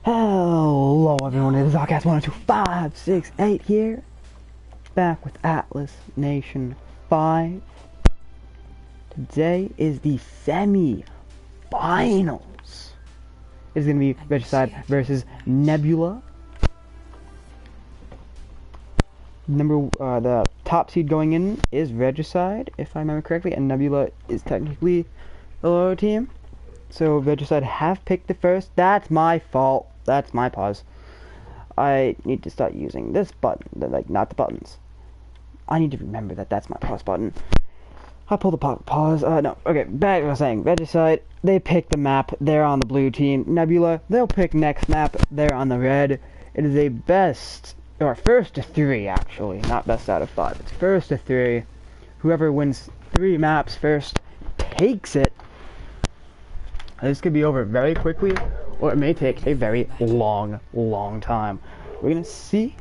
Hello everyone, it is Zocast 102.568 here, back with Atlas Nation 5. Today is the semi-finals. It's going to be Regicide versus Nebula. The top seed going in is Regicide, if I remember correctly, and Nebula is technically the lower team. So Regicide have picked the first. That's my fault. That's my pause. I need to start using this button, not the buttons. I need to remember that that's my pause button. I pulled the pause. No. Okay, back to what I was saying. Regicide, they pick the map. They're on the blue team. Nebula, they'll pick next map. They're on the red. It is a first to three, actually. Not best out of five. It's first to three. Whoever wins 3 maps first takes it. This could be over very quickly, or it may take a very long time. We're gonna see.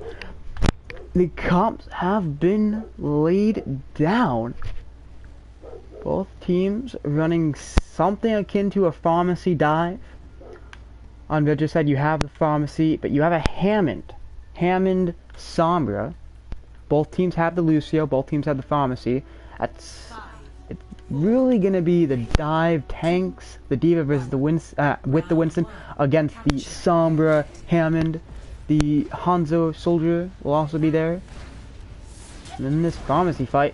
The comps have been laid down. Both teams running something akin to a pharmacy dive. On Regicide, you have the pharmacy, but you have a Hammond Sombra. Both teams have the Lucio. Both teams have the pharmacy. It's really gonna be the dive tanks, the Diva versus the Winston against the Sombra Hammond. The Hanzo soldier will also be there. And in this pharmacy fight,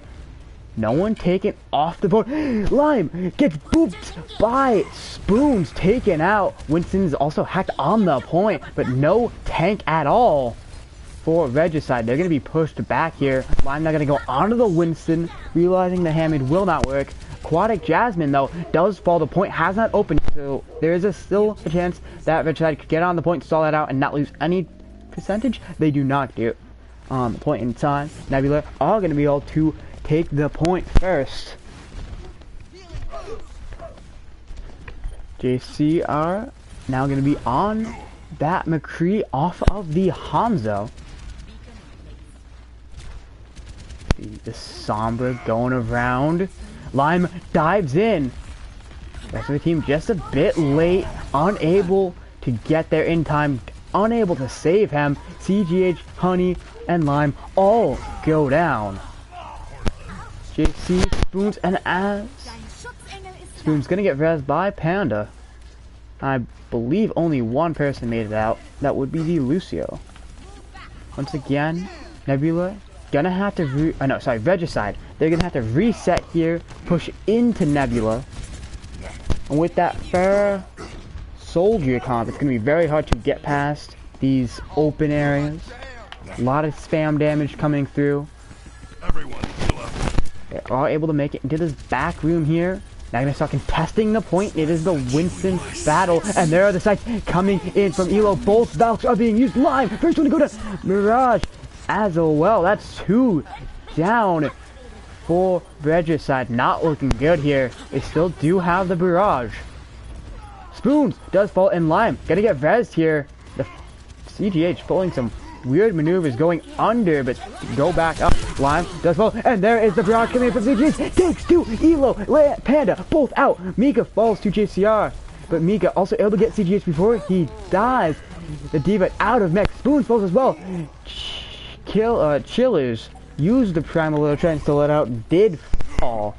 no one taken off the board. Lime gets booped by Spoons, taken out. Winston's also hacked on the point, but no tank at all for Regicide. They're going to be pushed back here. Lime not going to go onto the Winston, realizing the Hammond will not work. Aquatic Jasmine, though, does fall. The point has not opened, so there is still a chance that Regicide could get on the point, stall that out, and not lose any percentage. They do not do on the point in time. Nebula are going to be able to take the point first. JC are now going to be on that McCree off of the Hanzo. The Sombra going around. Lime dives in. Rest of the team just a bit late, unable to get there in time, unable to save him. CGH, Honey, and Lime all go down. JC, Spoons, and Az. Spoons gonna get rezzed by Panda. I believe only one person made it out. That would be the Lucio. Once again, Nebula gonna have to Regicide. They're gonna have to reset here, push into Nebula. And with that fair soldier comp, it's gonna be very hard to get past these open areas. A lot of spam damage coming through. They are able to make it into this back room here. Now gonna start contesting the point. It is the Winston battle, and there are the sights coming in from Elo. Both Valks are being used live. First one to go to Mirage as well. That's 2 down for Regicide. Not looking good here. They still do have the barrage. Spoons does fall in Lime. Gonna get rezzed here. The CGH pulling some weird maneuvers, going under, but go back up. Lime does fall, and there is the barrage coming in from CGH. Takes 2. Elo, Panda, both out. Mika falls to JCR, but Mika also able to get CGH before he dies. The Diva out of mech. Spoons falls as well. Chillers used the primal little trends to let out, did fall.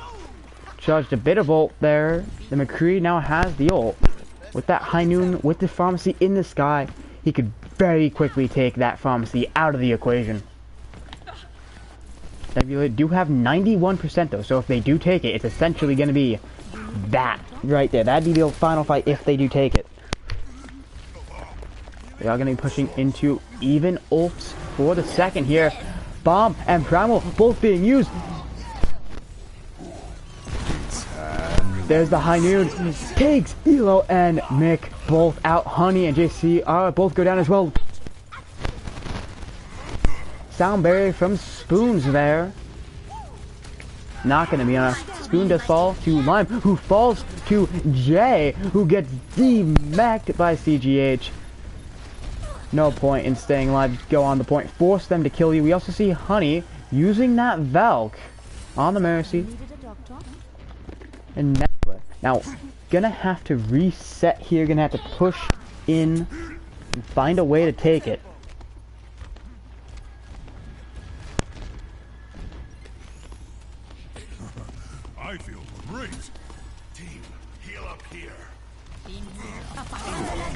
Charged a bit of ult there. The McCree now has the ult. With that high noon, with the pharmacy in the sky, he could very quickly take that pharmacy out of the equation. Nebula do have 91% though, so if they do take it, it's essentially going to be that right there. That'd be the final fight if they do take it. They are going to be pushing into even ults for the second here. Bomb and Primal both being used. There's the high noon. Takes Elo and Mick both out. Honey and JC are both go down as well. Sound barrier from Spoons there. Not going to be enough. Spoon does fall to Lime, who falls to Jay, who gets demacked by CGH. No point in staying alive. Go on the point. Force them to kill you. We also see Honey using that Valk on the Mercy. And Nebula. Now, gonna have to reset here. Gonna have to push in and find a way to take it. I feel great. Team, heal up here.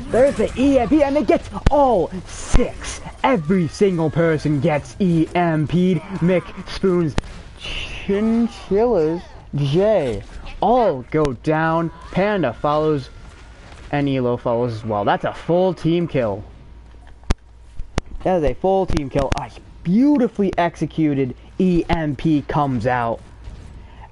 There's the EMP, and it gets all 6. Every single person gets EMP'd. Mick, Spoons, Chinchillas, Jay, all go down. Panda follows, and Elo follows as well. That's a full team kill. That is a full team kill. A beautifully executed EMP comes out.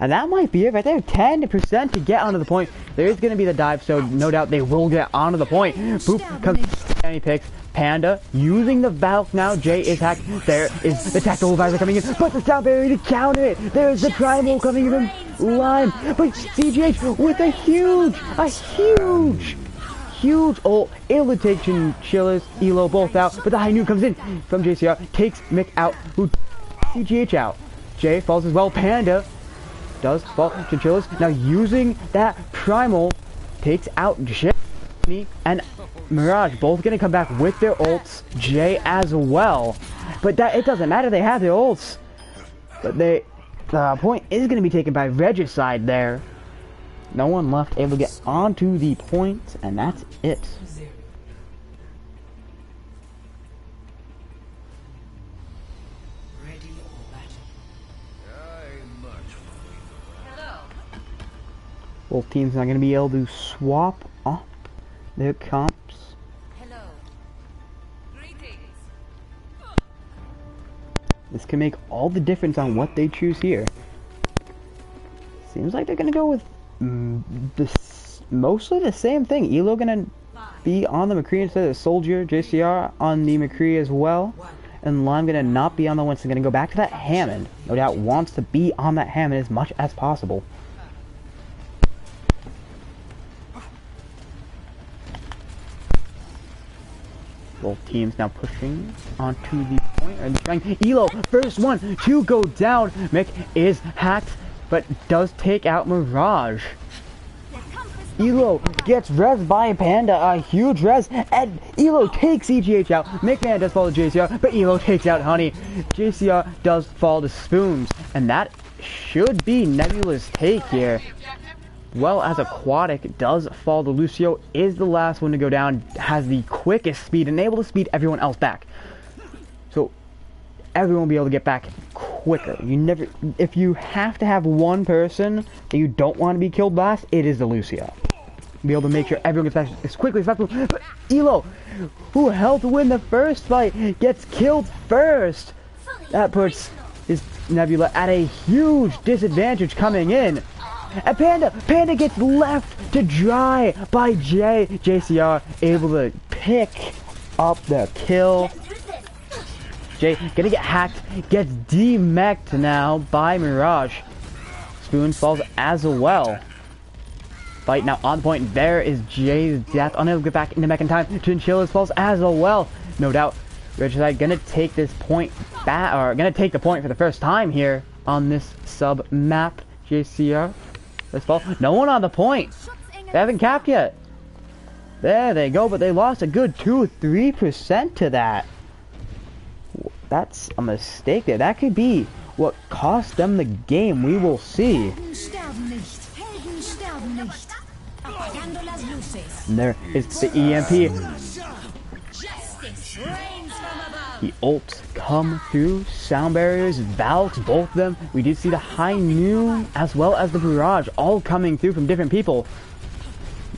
And that might be it right there. 10% to get onto the point. There is going to be the dive, so no doubt they will get onto the point. Boop comes and he picks Panda using the Valk now. Jay is hacked. There is the tactical visor coming in, but the sound barrier to counter it. There's the primal coming in line, but CGH with a huge ult, able to take Chinchillas, Elo both out, but the high noon comes in from JCR, takes Mick out, who CGH out. Jay falls as well. Panda does fall. Chinchillas now using that primal takes out Jay and Mirage, both gonna come back with their ults. Jay as well, but that it doesn't matter. They have their ults, but the point is gonna be taken by Regicide there. No one left able to get onto the point, and that's it. Both teams not going to be able to swap up their comps. Hello. Greetings. This can make all the difference on what they choose here. Seems like they're going to go with mostly the same thing. Elo going to be on the McCree instead of the Soldier. JCR on the McCree as well. And Lime going to not be on the Winston. Going to go back to that Hammond. No doubt wants to be on that Hammond as much as possible. Both teams now pushing onto the point and trying. Elo, first one to go down. Mick is hacked, but does take out Mirage. Elo gets res by Panda, a huge res, and Elo takes EGH out. McMahon does fall to JCR, but Elo takes out Honey. JCR does fall to Spoons, and that should be Nebula's take here. Well, as Aquatic does fall to Lucio, is the last one to go down, has the quickest speed and able to speed everyone else back. So everyone will be able to get back quicker. If you have to have one person that you don't want to be killed last, it is the Lucio. Be able to make sure everyone gets back as quickly as possible. But Elo, who helped win the first fight, gets killed first. That puts his Nebula at a huge disadvantage coming in. And Panda gets left to dry by JCR, able to pick up the kill. Jay gonna get hacked, gets demeched now by Mirage. Spoon falls as well. Fight now on the point. There is Jay's death, unable to get back into mech in time. Chinchillas falls as well. No doubt, Regicide gonna take this point back, or gonna take the point for the first time here on this sub map. JCR. Let's fall. No one on the point. They haven't capped yet. There they go, but they lost a good 2-3% to that. That's a mistake there. That could be what cost them the game. We will see. And there is the EMP. The ults come through, sound barriers, Valks, both of them. We did see the High Noon as well as the Barrage all coming through from different people.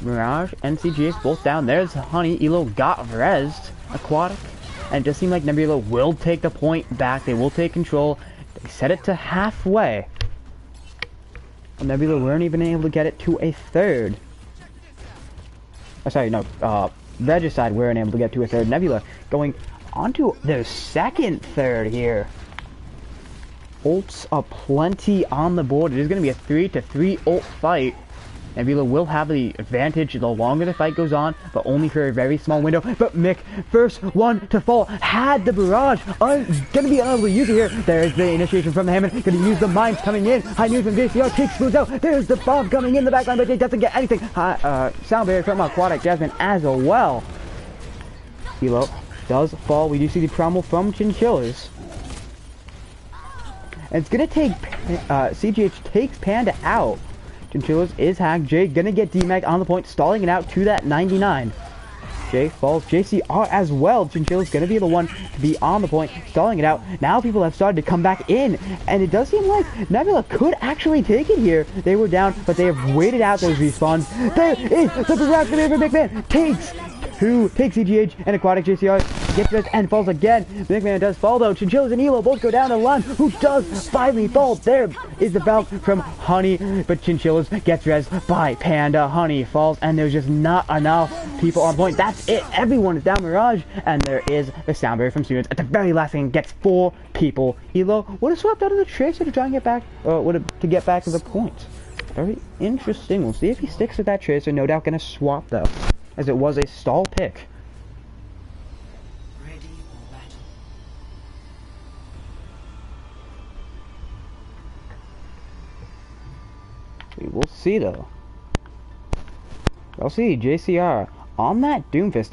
Mirage and CGH both down. There's Honey. Elo got rezzed. Aquatic. And it does seem like Nebula will take the point back. They will take control. They set it to halfway. And Nebula weren't even able to get it to a third. Oh, sorry, no. Regicide weren't able to get to a third. Nebula going onto their second third here. Ults aplenty on the board. It is going to be a 3-3 ult fight. Nebula will have the advantage the longer the fight goes on, but only for a very small window. But Mick, first one to fall, had the Barrage. Going to be unable to use it here. There's the initiation from the Hammond. Going to use the mines coming in. High News from JCR takes Spoons out. There's the bomb coming in the backline, but it doesn't get anything. Sound barrier from Aquatic Jasmine as well. Elo does fall. We do see the primal from Chinchillas. And it's gonna take, CGH takes Panda out. Chinchillas is hacked. Jay gonna get DMAG on the point, stalling it out to that 99. Jay falls. JCR as well. Chinchilla's gonna be the one to be on the point, stalling it out. Now people have started to come back in, and it does seem like Nebula could actually take it here. They were down, but they have waited out those respawns. There is the barrage for Big Man. Takes CGH and Aquatic. JCR gets this and falls again. Big Man does fall though. Chinchillas and Elo both go down the line. Who does finally fall? There is the Valk from Honey, but Chinchillas gets res by Panda. Honey falls, and there's just not enough people on point. That's it. Everyone is down Mirage, and there is the sound barrier from Students. At the very last thing, gets 4 people. Elo would have swapped out of the Tracer to try and get back, to get back to the point. Very interesting. We'll see if he sticks with that Tracer. No doubt gonna swap though, as it was a stall pick. Ready for battle. We will see though. We'll see. JCR on that Doomfist.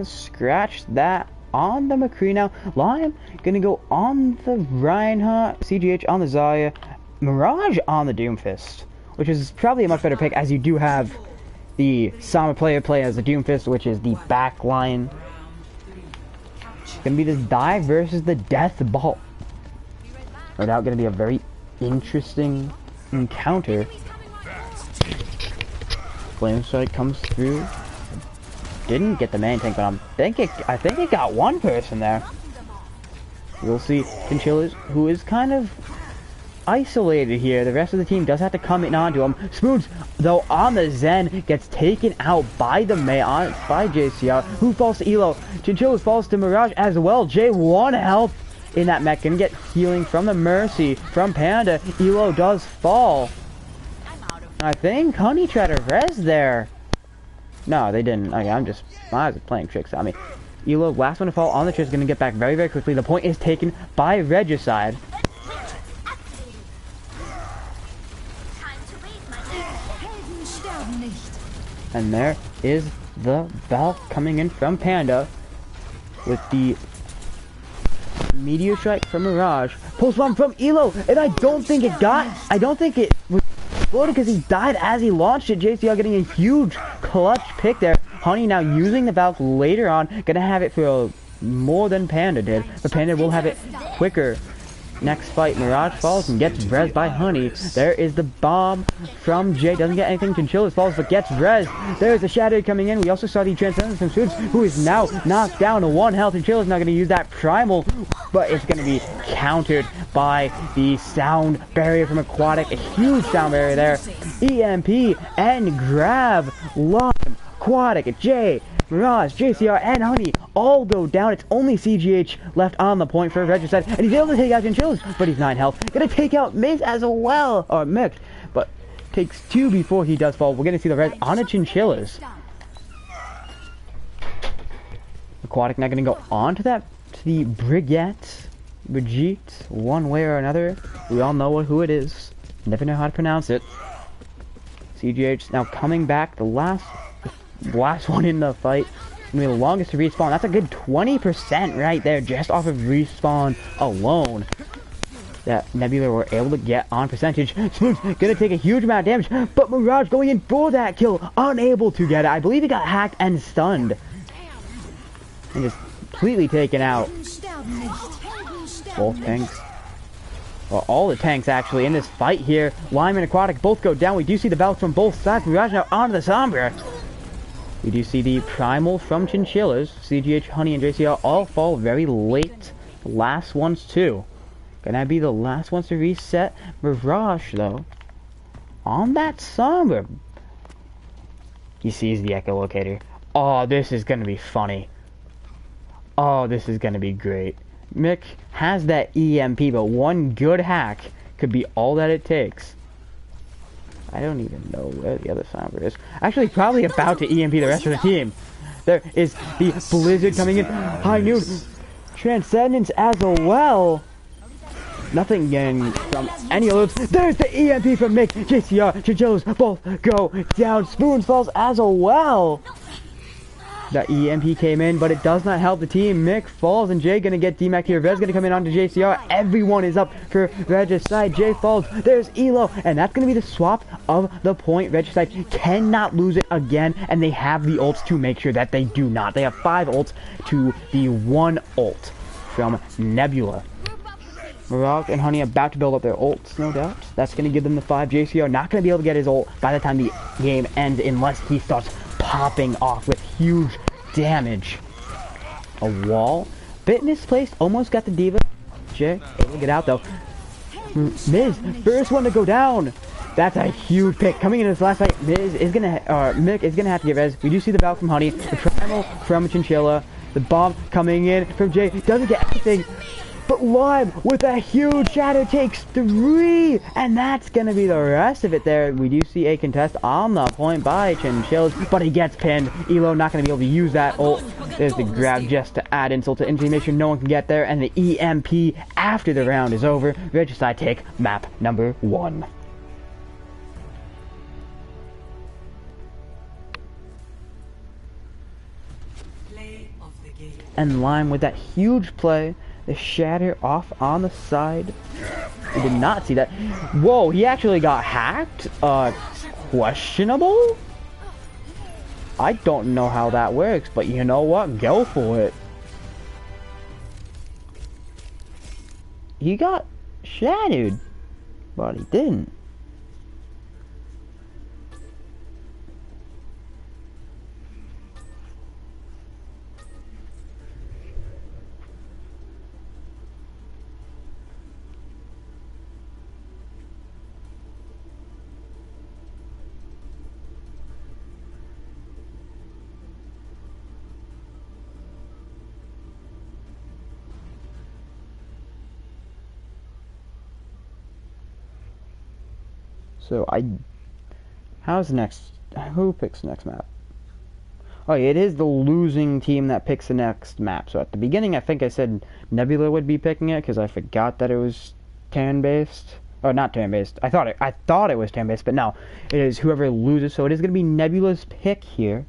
Scratch that on the McCree now. Lion gonna go on the Reinhardt. CGH on the Zarya. Mirage on the Doomfist, which is probably a much better pick, as you do have the Sama player play as the Doomfist, which is the back line. Gonna be this dive versus the Death Ball. No doubt gonna be a very interesting encounter. Flame Strike comes through. Didn't get the main tank, but I think it got one person there. We'll see Chinchillas, who is kind of isolated here. The rest of the team does have to come in onto him. Spoons, though, on the Zen, gets taken out by the by JCR, who falls to Elo. Chinchillas falls to Mirage as well. J1 health in that mech. Gonna get healing from the Mercy from Panda. Elo does fall. I think Honey tried to res there. No, they didn't. Okay, I was playing tricks on me. Elo, last one to fall on the tree, is gonna get back very, very quickly. The point is taken by Regicide. And there is the Valk coming in from Panda with the Meteor Strike from Mirage. Pulse bomb from Elo, and I don't think it was exploded because he died as he launched it. JCL getting a huge clutch pick there. Honey now using the Valk later on, gonna have it for more than Panda did, but Panda will have it quicker. Next fight, Mirage falls and gets res by Honey. There is the bomb from Jay. Doesn't get anything. Chinchillas falls but gets res. There's the Shadow coming in. We also saw the Transcendence from Suits, who is now knocked down to 1 health. Chinchillas not going to use that Primal, but it's going to be countered by the sound barrier from Aquatic. A huge sound barrier there. EMP and grab. Lime, Aquatic, Jay, Mirage, JCR, and Honey all go down. It's only CGH left on the point for Regicide, and he's able to take out Chinchillas, but he's 9 health. Gonna take out Miz as well, or Mick, but takes 2 before he does fall. We're gonna see the res on a Chinchillas. Aquatic now gonna go on to the Brigitte, one way or another. We all know who it is. Never know how to pronounce it. CGH now coming back, the last one in the fight. Gonna be the longest to respawn. That's a good 20% right there, just off of respawn alone, that Nebula were able to get on percentage. Spoon's gonna take a huge amount of damage, but Mirage going in for that kill, unable to get it. I believe he got hacked and stunned, and just completely taken out. Both tanks, well, all the tanks actually in this fight here. Lime and Aquatic both go down. We do see the Valks from both sides. Mirage now onto the Sombra. We do see the Primal from Chinchillas. CGH, Honey, and JCR all fall very late. The last ones too. Gonna be the last ones to reset. Mirage, though, on that Sombra. He sees the echolocator. Oh, this is gonna be funny. Oh, this is gonna be great. Mick has that EMP, but one good hack could be all that it takes. I don't even know where the other Sombra is. Actually, probably about to EMP the rest of the team. There is the Blizzard coming in. High noon. Transcendence as well. Nothing getting from any of those. There's the EMP from Mick. JCR, Chinchillas both go down. Spoons falls as well. The EMP came in, but it does not help the team. Mick falls, and Jay gonna get DMAC here. Red's gonna come in onto JCR. Everyone is up for Regicide. Jay falls. There's Elo, and that's gonna be the swap of the point. Regicide cannot lose it again, and they have the ults to make sure that they do not. They have 5 ults to the 1 ult from Nebula. Rock and Honey about to build up their ults, no doubt. That's going to give them the 5. JCR not going to be able to get his ult by the time the game ends unless he starts popping off with huge damage. A wall. Bit misplaced. Almost got the Diva. Jay able to get out though. Miz, first one to go down. That's a huge pick. Coming in this last fight, Mick is gonna have to get res. We do see the Valve from Honey, the Primal from Chinchilla, the bomb coming in from Jay. Doesn't get anything. But Lime with a huge shadow takes 3, and that's gonna be the rest of it there. We do see a contest on the point by Chinchillas, but he gets pinned. Elo not gonna be able to use that ult. There's the grab just to add insult to injury, make sure no one can get there, and the EMP after the round is over. Regicide take map number 1. And Lime with that huge play. The shatter off on the side. We did not see that. Whoa, he actually got hacked? Questionable? I don't know how that works, but you know what? Go for it. He got shattered, but he didn't. So who picks next map? Oh yeah, it is the losing team that picks the next map. So at the beginning I think I said Nebula would be picking it because I forgot that it was turn-based. Oh, not turn-based. I thought it was turn-based, but no. It is whoever loses. So it is going to be Nebula's pick here.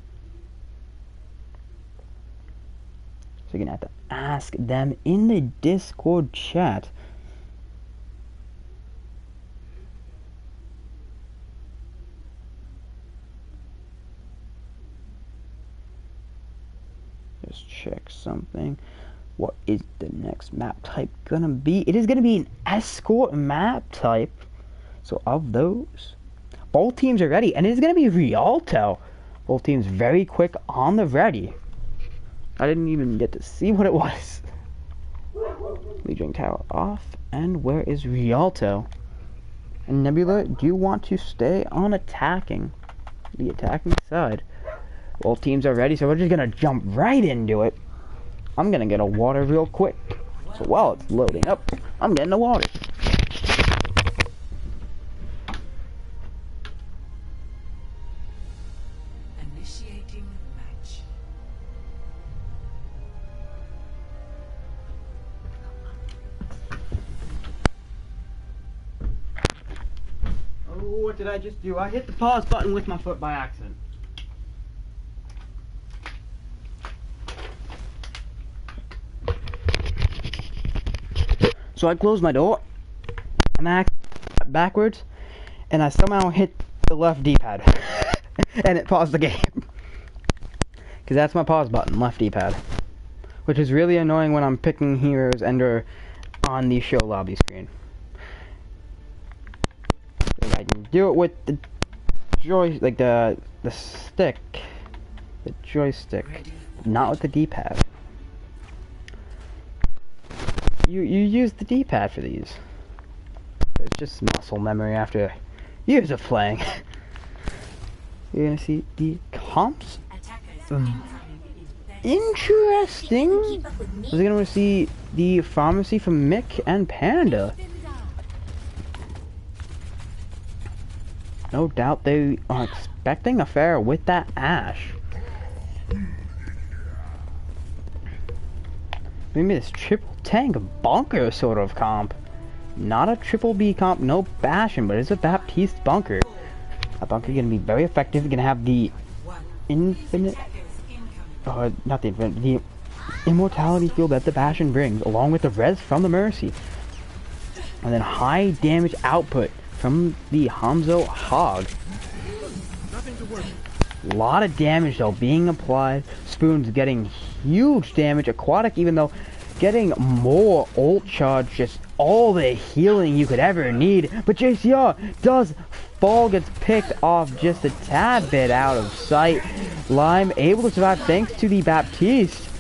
So you're going to have to ask them in the Discord chat. Just check something. What is the next map type gonna be? It is gonna be an escort map type. So of those, both teams are ready, and it is gonna be Rialto. Both teams very quick on the ready. I didn't even get to see what it was. Legion Tower off, and where is Rialto? And Nebula, do you want to stay on attacking the attacking side? Both teams are ready, so we're just gonna jump right into it. I'm gonna get a water real quick. So while it's loading up, I'm getting the water. Initiating match. Oh, what did I just do? I hit the pause button with my foot by accident. So I closed my door, and I backwards, and I somehow hit the left D-pad, and it paused the game. Because that's my pause button, left D-pad. Which is really annoying when I'm picking heroes and or on the show lobby screen. If I can do it with the stick, the joystick, not with the D-pad. You use the D-pad for these. It's just muscle memory after years of playing. You're gonna see the comps. Interesting. We're gonna see the pharmacy from Mick and Panda. No doubt they are expecting a fair with that Ashe. Maybe this triple tank bunker sort of comp. Not a triple B comp, no Bastion, but it's a Baptiste bunker. A bunker gonna be very effective, gonna have the infinite not the immortality field that the Bastion brings, along with the res from the Mercy. And then high damage output from the Hanzo Hog. A lot of damage though being applied. Spoon's getting huge damage. Aquatic, even though getting more ult charge, just all the healing you could ever need. But JCR does fall, gets picked off just a tad bit out of sight. Lime able to survive thanks to the Baptiste.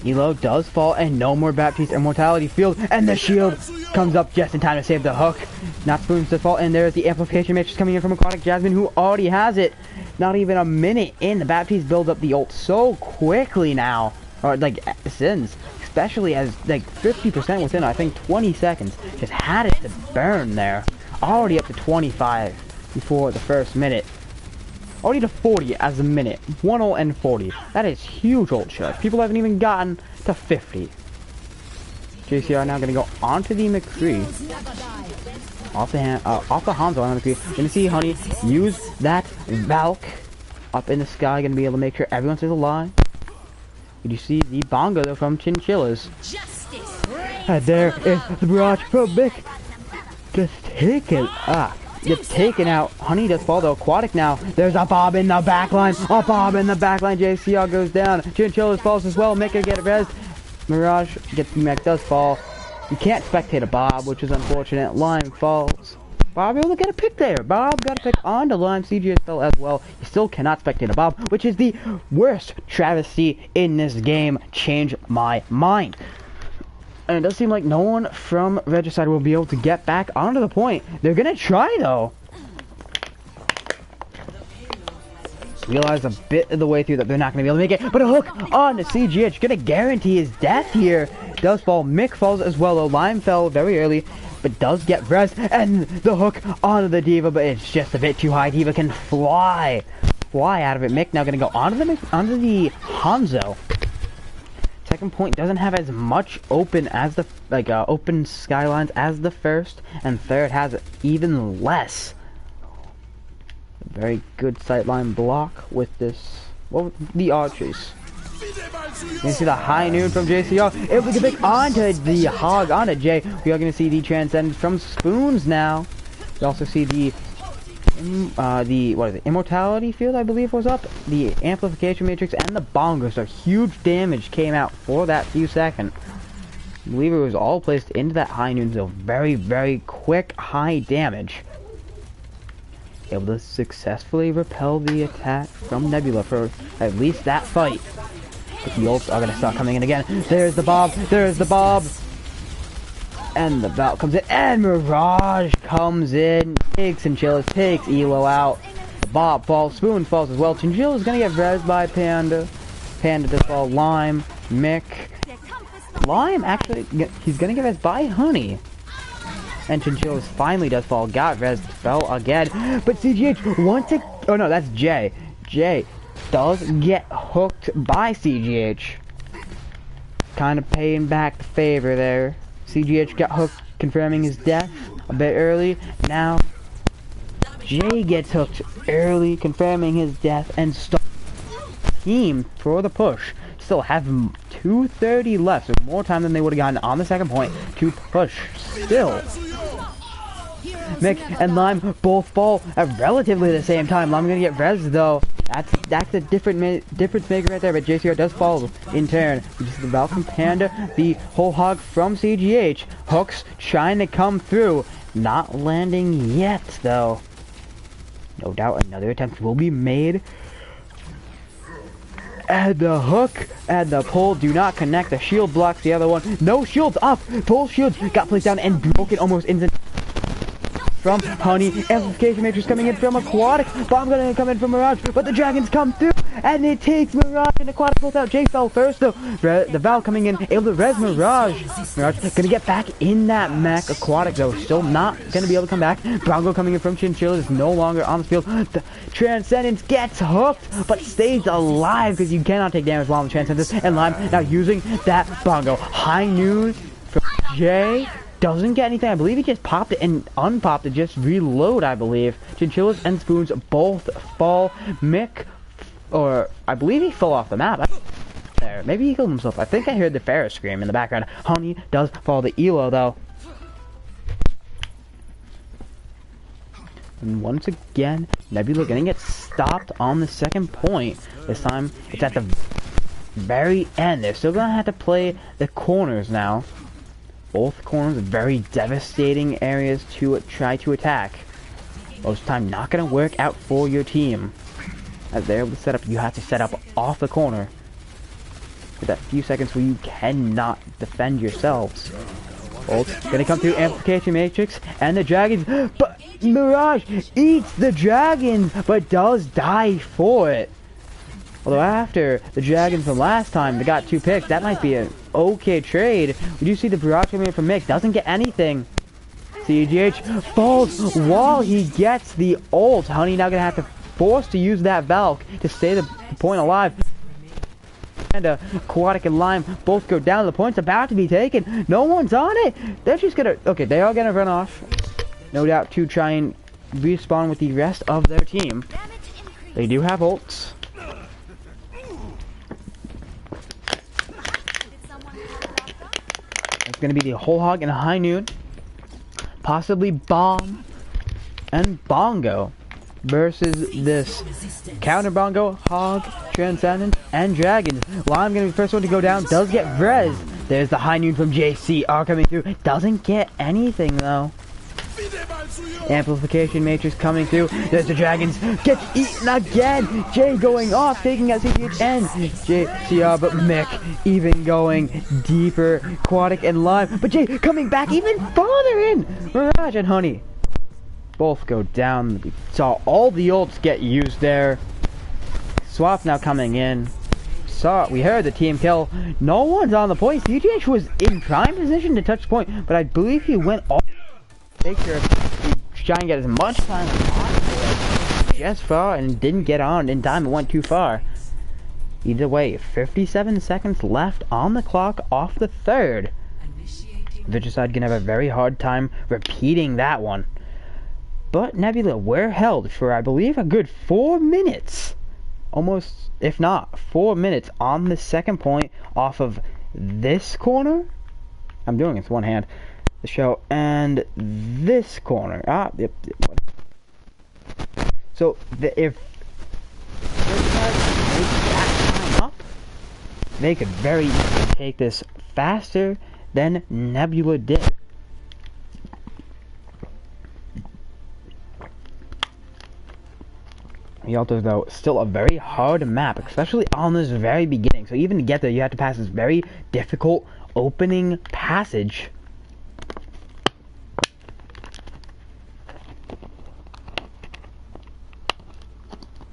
Elo does fall, and no more Baptiste immortality field, and the shield comes up just in time to save the hook. Not Spoon's to fall, and there's the amplification matrix coming in from Aquatic Jasmine, who already has it. Not even a minute in, the Baptiste builds up the ult so quickly now, or like since, especially as like 50% within I think 20 seconds. Just had it to burn there. Already up to 25 before the first minute. Already to 40 as a minute. 1 ult and 40. That is huge ult shot. People haven't even gotten to 50. JCR now gonna go onto the McCree. Off the Hanzo on the McCree. Gonna see Honey use that Valk up in the sky. Gonna be able to make sure everyone stays alive. Did you see the bongo though from Chinchillas? And there is the barrage from Mick. Just taken gets taken out. Honey does fall though. Aquatic now. There's a Bob in the backline. A Bob in the backline. JCR goes down. Chinchillas falls as well. Mick get res. Mirage gets Mick does fall. You can't spectate a Bob, which is unfortunate. Lime falls. Bob able to get a pick there. Bob got a pick onto Lime. CGS fell as well. You still cannot spectate a Bob, which is the worst travesty in this game. Change my mind. And it does seem like no one from Regicide will be able to get back onto the point. They're gonna try though. Realize a bit of the way through that they're not gonna be able to make it. But a hook on the CGH, gonna guarantee his death here. Does fall. Mick falls as well though. Lime fell very early, but does get res. And the hook onto the Diva, but it's just a bit too high. Diva can fly out of it. Mick now gonna go onto the Hanzo. Second point doesn't have as much open as the open skylines as the first, and third has even less. A very good sightline block with this. Well, the archers. You see the high noon from JCR. Able to get back onto the Hog, onto Jay. We are going to see the transcend from Spoons now. We also see the what is it? Immortality field, I believe, was up. The amplification matrix and the bongos. So huge damage came out for that few seconds. I believe it was all placed into that high noon, so very, very quick high damage. Able to successfully repel the attack from Nebula for at least that fight. But the ults are gonna start coming in again. There's the Bob. There's the Bob. And the Valk comes in, and Mirage comes in, takes Chinchillas, takes Elo out. Bob falls, Spoon falls as well. Chinchilla's gonna get res by Panda. Panda does fall. Lime, Mick. Lime actually, he's gonna get res by Honey. And Chinchillas finally does fall, got res, fell again. But CGH wants to, oh no, that's Jay. Jay does get hooked by CGH. Kind of paying back the favor there. CGH got hooked, confirming his death a bit early. Now, Jay gets hooked early, confirming his death, and starts team for the push. Still have 2:30 left, so more time than they would have gotten on the second point to push. Still, Mick and Lime both fall at relatively the same time. Lime gonna get res though. That's a difference maker right there, but JCR does fall in turn. This is the Valk from Panda, the whole hog from CGH. Hooks trying to come through, not landing yet though. No doubt another attempt will be made. And the hook and the pull do not connect. The shield blocks the other one. No shields up. Full shields got placed down and broken almost instantly. From Honey, amplification matrix coming in from Aquatic. Bomb gonna come in from Mirage, but the dragons come through, and it takes Mirage, and Aquatic pulls out. Jay fell first though. The Valk coming in, able to res Mirage. Mirage gonna get back in that mech. Aquatic though, still not gonna be able to come back. Bronco coming in from Chinchilla is no longer on the field. The Transcendence gets hooked, but stays alive because you cannot take damage while on the Transcendence. And Lime now using that Bongo. High noon from Jay. Doesn't get anything. I believe he just popped it and unpopped it. Just reload, I believe. Chinchillas and Spoons both fall. Mick or I believe he fell off the map. There, maybe he killed himself. I think I heard the Pharah scream in the background. Honey does follow the elo though. And once again, Nebula gonna get stopped on the second point. This time, it's at the very end. They're still gonna have to play the corners now. Both corners, very devastating areas to try to attack. Most of the time, not gonna work out for your team. As they're able to set up, you have to set up off the corner. For that few seconds where you cannot defend yourselves. Ult gonna come through Amplification Matrix and the dragons, but Mirage eats the dragons, but does die for it. Although after the dragons from last time, they got 2 picks, that might be an okay trade. We do see the barrage coming in from Mick, doesn't get anything. CGH falls while he gets the ult. Honey now gonna have to force to use that Valk to stay the point alive. And Aquatic and Lime both go down. The point's about to be taken. No one's on it. They're just gonna... Okay, they are gonna run off. No doubt to try and respawn with the rest of their team. They do have ults. It's gonna be the Whole Hog and High Noon. Possibly Bomb and Bongo. Versus this Counter Bongo, Hog, Transcendent, and Dragons. Lime gonna be the first one to go down. Does get Vrez. There's the High Noon from JCR coming through. Doesn't get anything though. Amplification Matrix coming through. There's the Dragons. Gets eaten again. Jay going off, taking out CGH and JCR, but Mick even going deeper. Aquatic and Lime. But Jay coming back even farther in. Mirage and Honey both go down. We saw all the ults get used there. Swap now coming in. We heard the team kill. No one's on the point. CGH was in prime position to touch the point, but I believe he went off. Make sure he try and get as much time as possible. Just far and didn't get on in time. It went too far. Either way, 57 seconds left on the clock off the third. Regicide gonna have a very hard time repeating that one. But Nebula were held for, I believe, a good 4 minutes. Almost, if not, 4 minutes on the second point off of this corner. I'm doing it with one hand. The show and this corner. Yep. So, if that time up, they could very easily take this faster than Nebula did. Yalta, though, still a very hard map, especially on this very beginning. So even to get there, you have to pass this very difficult opening passage.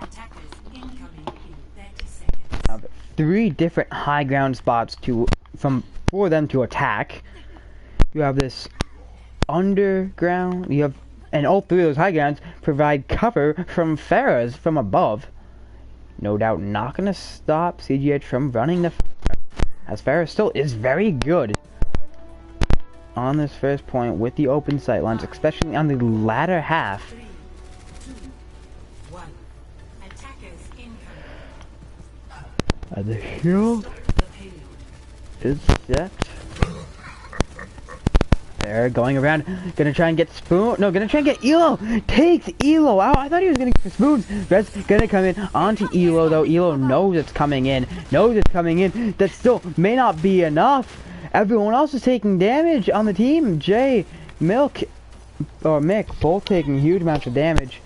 Attackers incoming in 30 seconds. 3 different high ground spots for them to attack. You have this underground. You have. And all 3 of those high grounds provide cover from Pharahs from above. No doubt not going to stop CGH from running the Pharah, as Pharah still is very good on this first point with the open sight lines, especially on the latter half. 3, 2, 1. Attackers incoming. The hill is set. They're going around, gonna try and get Spoon. No, gonna try and get Elo. Takes Elo out. I thought he was gonna get Spoons. Red's gonna come in onto Elo though. Elo knows it's coming in. That still may not be enough. Everyone else is taking damage on the team. Jay, Mick, both taking huge amounts of damage.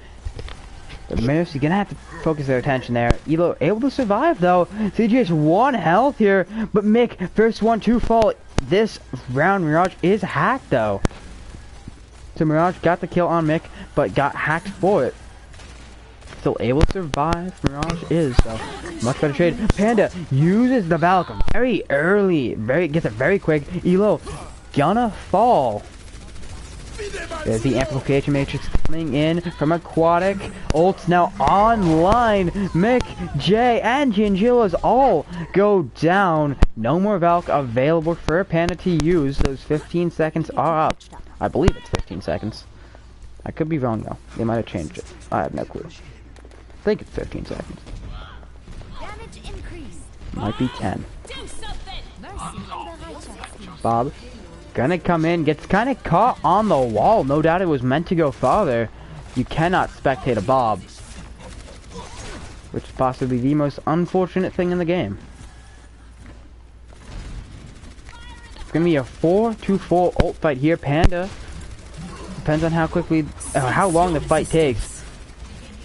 But Mercy gonna have to focus their attention there. Elo able to survive though. CGH 1 health here, but Mick first one to fall. This round Mirage is hacked though. So Mirage got the kill on Mick, but got hacked for it. Still able to survive, Mirage is, so much better trade. Panda uses the Valk very early, gets it very quick. Elo gonna fall. There's the Amplification Matrix coming in from Aquatic. Ult's now online. Mick, Jay, and Gingilas all go down. No more Valk available for Panda to use. Those 15 seconds are up. I believe it's 15 seconds. I could be wrong though. They might have changed it. I have no clue. I think it's 15 seconds. Might be 10. Bob gonna come in, gets kind of caught on the wall. No doubt it was meant to go farther. You cannot spectate a Bob, which is possibly the most unfortunate thing in the game. It's gonna be a 4-2-4 ult fight here. Panda, depends on how quickly, how long the fight takes.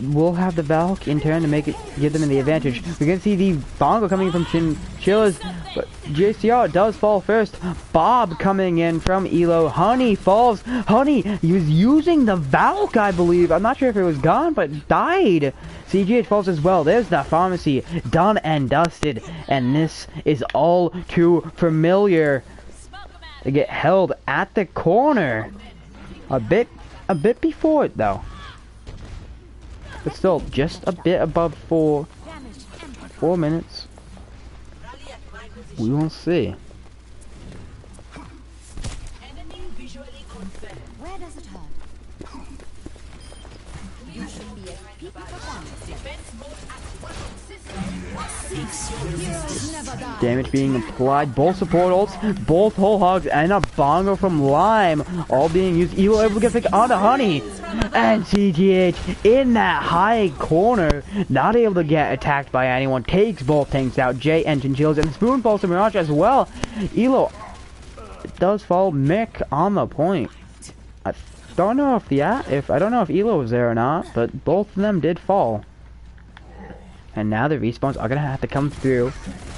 We'll have the Valk in turn to make it, give them the advantage. We're gonna see the Bongo coming from Chinchillas, but JCR does fall first. Bob coming in from Elo. Honey falls. Honey, he was using the Valk, I believe. I'm not sure if it was gone, but died. CGH falls as well. There's the pharmacy, done and dusted, and this is all too familiar. They get held at the corner, a bit before it though. But still, just a bit above 4 minutes. We will see. Where does it hurt? You should be at peak performance. Damage being applied, both support ults, both whole hogs, and a bongo from Lime, all being used. Elo able to get picked onto Honey, and CGH in that high corner, not able to get attacked by anyone, takes both tanks out. Jay and Chinchillas, and Spoon falls to Mirage as well. Elo does fall Mick on the point. I don't know if I don't know if Elo was there or not, but both of them did fall. And now the respawns are gonna have to come through.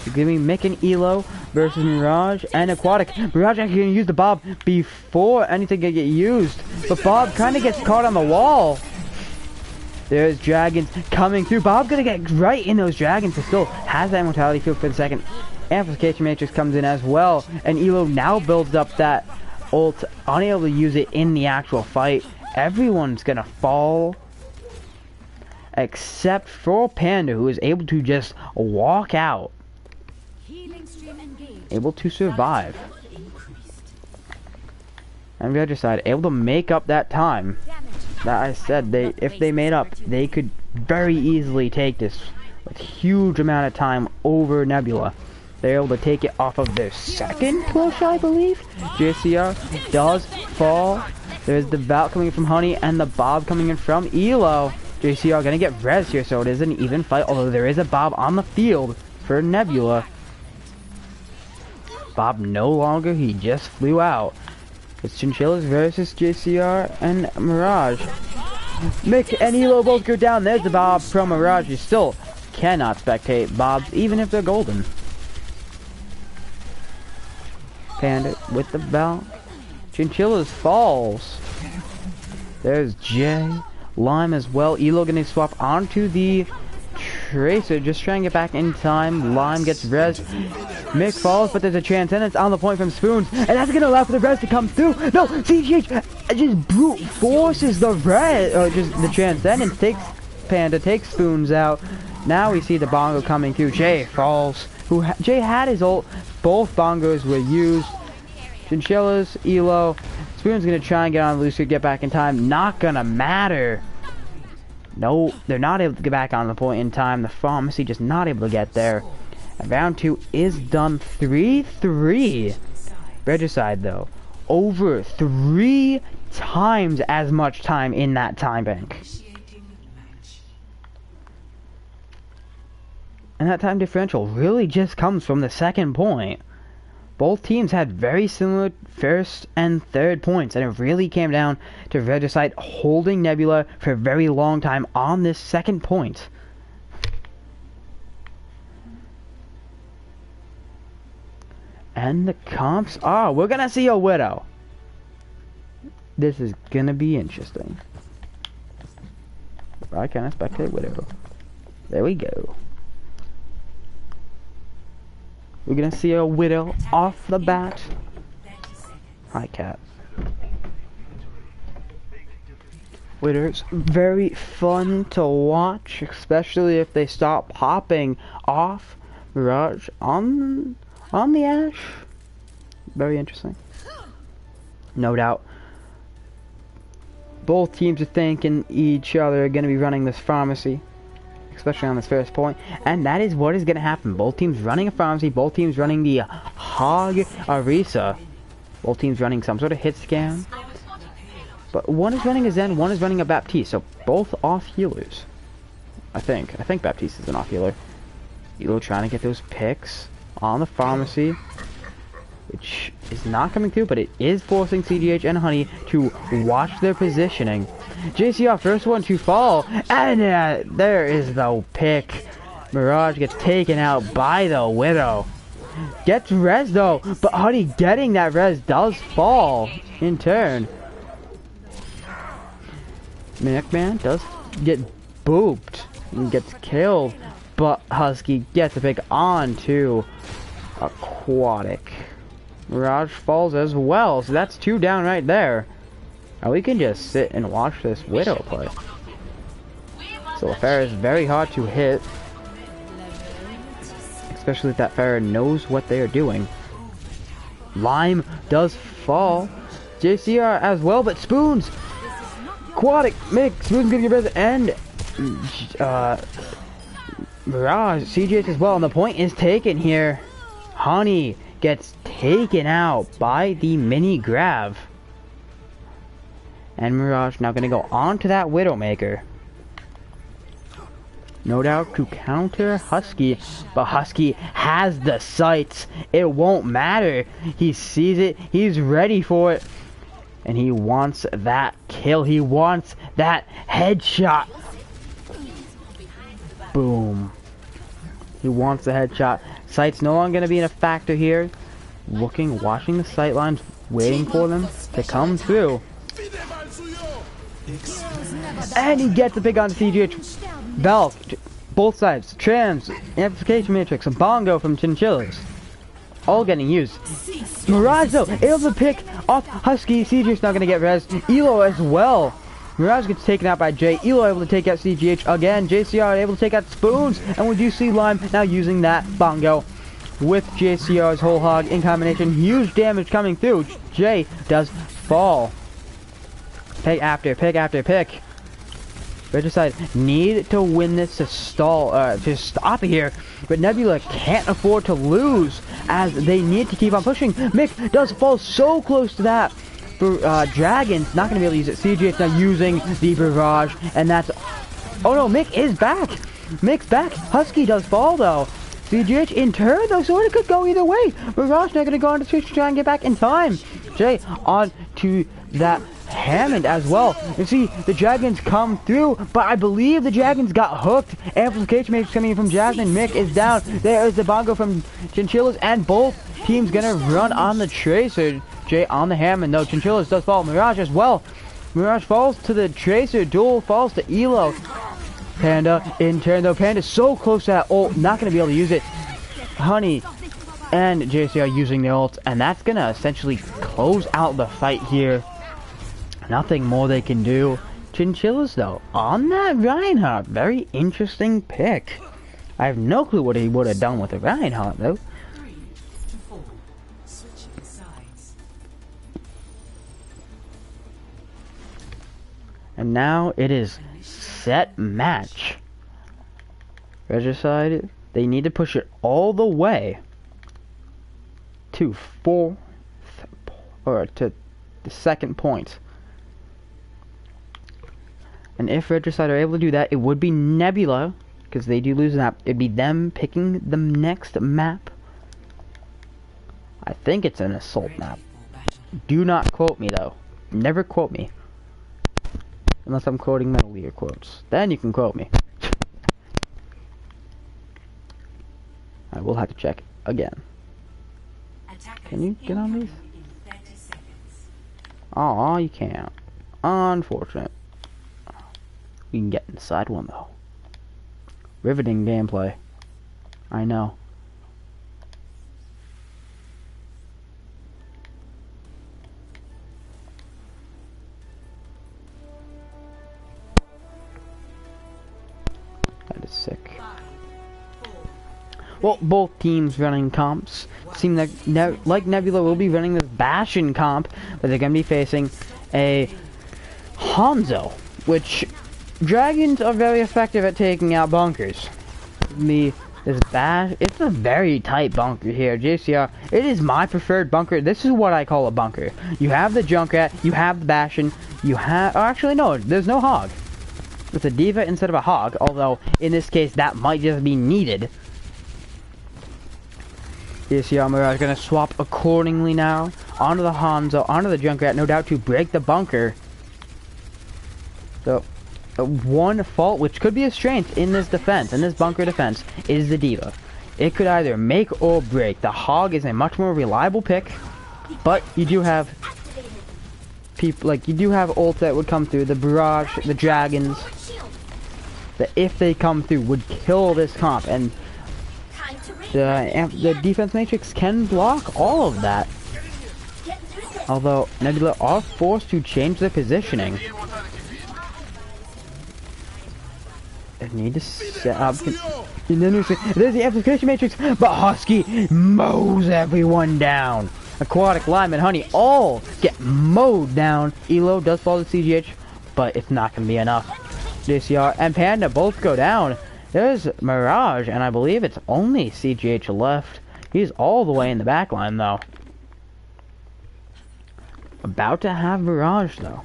You're giving Mick and Elo versus Mirage and Aquatic. Mirage actually gonna use the Bob before anything can get used, but Bob kind of gets caught on the wall. There's dragons coming through. Bob gonna get right in those dragons, but still has that mortality field for the second. Amplification Matrix comes in as well, and Elo now builds up that ult, unable to use it in the actual fight. Everyone's gonna fall, except for Panda, who is able to just walk out, able to survive. And Regicide able to make up that time that I said if they made up, they could very easily take this with huge amount of time over Nebula. They're able to take it off of their second push, I believe. JCR does fall. There's the Valk coming from Honey and the Bob coming in from Elo. JCR gonna get res here, so it is an even fight, although there is a Bob on the field for Nebula. Bob no longer, he just flew out. It's Chinchillas versus JCR and Mirage. Mick and Elo both go down. There's the Bob from Mirage. You still cannot spectate Bobs, even if they're golden. Panda with the Valk. Chinchillas falls. There's Jay. Lime as well. Elo gonna swap onto the Tracer, just trying to get back in time. Lime gets res. Mick falls, but there's a Transcendence on the point from Spoons, and that's gonna allow for the res to come through. No, CGH just brute forces the res, or just the Transcendence takes Panda, takes Spoons out. Now we see the Bongo coming through. Jay falls. Jay had his ult. Both Bongos were used. Chinchillas, Elo. Spoon's gonna try and get on Lucy, get back in time. Not gonna matter. No, they're not able to get back on the point in time. The pharmacy just not able to get there. And round 2 is done 3-3. Regicide though, over 3 times as much time in that time bank. And that time differential really just comes from the second point. Both teams had very similar first and third points, and it really came down to Regicide holding Nebula for a very long time on this second point. And the comps are, we're gonna see a Widow. This is gonna be interesting. Why can't I spectate Widow? There we go. We're gonna see a Widow off the bat. Hi, cat. Widow's very fun to watch, especially if they stop popping off Mirage on the Ash. Very interesting. No doubt. Both teams are thinking each other are gonna be running this pharmacy. especially on this first point, and that is what is going to happen. Both teams running a pharmacy, both teams running the Hog Arisa, both teams running some sort of hit scan, but one is running a Zen, one is running a Baptiste, so both off healers. I think Baptiste is an off healer. Elo trying to get those picks on the pharmacy, which is not coming through, but it is forcing CGH and Honey to watch their positioning. JCR, first one to fall, and there is the pick. Mirage gets taken out by the Widow. Gets res though, but Honey getting that res does fall in turn. McMahon does get booped and gets killed, but Husky gets a pick onto Aquatic. Mirage falls as well, so that's 2 down right there. Now we can just sit and watch this Widow play. So a Pharah is very hard to hit, especially if that Pharah knows what they are doing. Lime does fall. JCR as well, but Spoons! Aquatic, Mick, Spoons gonna get rid, and Mirage, CGH as well, and the point is taken here. Honey gets taken out by the mini grav. And Mirage now going to go on to that Widowmaker. No doubt to counter Husky, but Husky has the sights. It won't matter. He sees it. He's ready for it. And he wants that kill. He wants that headshot. Boom. He wants the headshot. Sights no longer going to be in a factor here. Looking, watching the sight lines, waiting for them to come through. And he gets the pick on CGH. Valk, both sides, Trams, Amplification Matrix, a Bongo from Chinchillas. All getting used. Mirage though, able to pick off Husky. CGH's not going to get res. Elo as well. Mirage gets taken out by Jay. Elo able to take out CGH again. JCR able to take out Spoons. And we do see Lime now using that Bongo with JCR's whole hog in combination. Huge damage coming through. Jay does fall. Pick after pick after pick. Regicide need to win this to stall, to stop here, but Nebula can't afford to lose as they need to keep on pushing. Mick does fall so close to that. Dragon's not going to be able to use it. CG's now using the barrage, and that's... Oh no, Mick is back! Mick's back! Husky does fall though. CGH in turn though, so it could go either way. Barrage now going to go on to switch to try and get back in time. Jay on to that Hammond as well. You see the Dragons come through, but I believe the Dragons got hooked. Amplification Matrix coming in from Jasmine. Mick is down. There is the Bongo from Chinchillas, and both teams gonna run on the Tracer. Jay on the Hammond though. Chinchillas does fall. Mirage as well. Mirage falls to the Tracer. Duel falls to Elo. Panda in turn though. Panda's so close to that ult, not gonna be able to use it. Honey and JC are using the ult, and that's gonna essentially close out the fight here. Nothing more they can do. Chinchillas though, on that Reinhardt, very interesting pick. I have no clue what he would have done with a Reinhardt though. 3 to 4. Switching sides. And now it is set match. Regicide, they need to push it all the way to fourth, or to the second point. And if Regicide are able to do that, it would be Nebula, because they do lose a map. It'd be them picking the next map. I think it's an assault map. Do not quote me though. Never quote me. Unless I'm quoting Metal Gear quotes. Then you can quote me. I will have to check again. Can you get on these? Aw, you can't. Unfortunate. We can get inside one though. Riveting gameplay. I know. That is sick. Well, both teams running comps. Seem like Nebula will be running this Bastion comp, but they're going to be facing a Hanzo, which dragons are very effective at taking out bunkers. This bash, it's a very tight bunker here, JCR. It is my preferred bunker. This is what I call a bunker. You have the Junkrat, you have the Bastion, you have, oh, actually no, there's no Hog. It's a Diva instead of a Hog, although in this case that might just be needed. JCR Mirage gonna swap accordingly now, onto the Hanzo, onto the Junkrat, no doubt to break the bunker. So, one fault, which could be a strength in this defense, in this bunker defense, is the Diva. It could either make or break. The Hog is a much more reliable pick, but you do have people, like, you do have ults that would come through. The Barrage, the Dragons, that if they come through would kill this comp, and the defense matrix can block all of that. Although Nebula are forced to change their positioning. I need to set up. And then there's the amplification matrix, but Husky mows everyone down. Aquatic, Lime, and Honey all get mowed down. Elo does fall to CGH, but it's not going to be enough. JCR and Panda both go down. There's Mirage, and I believe it's only CGH left. He's all the way in the back line, though. About to have Mirage, though.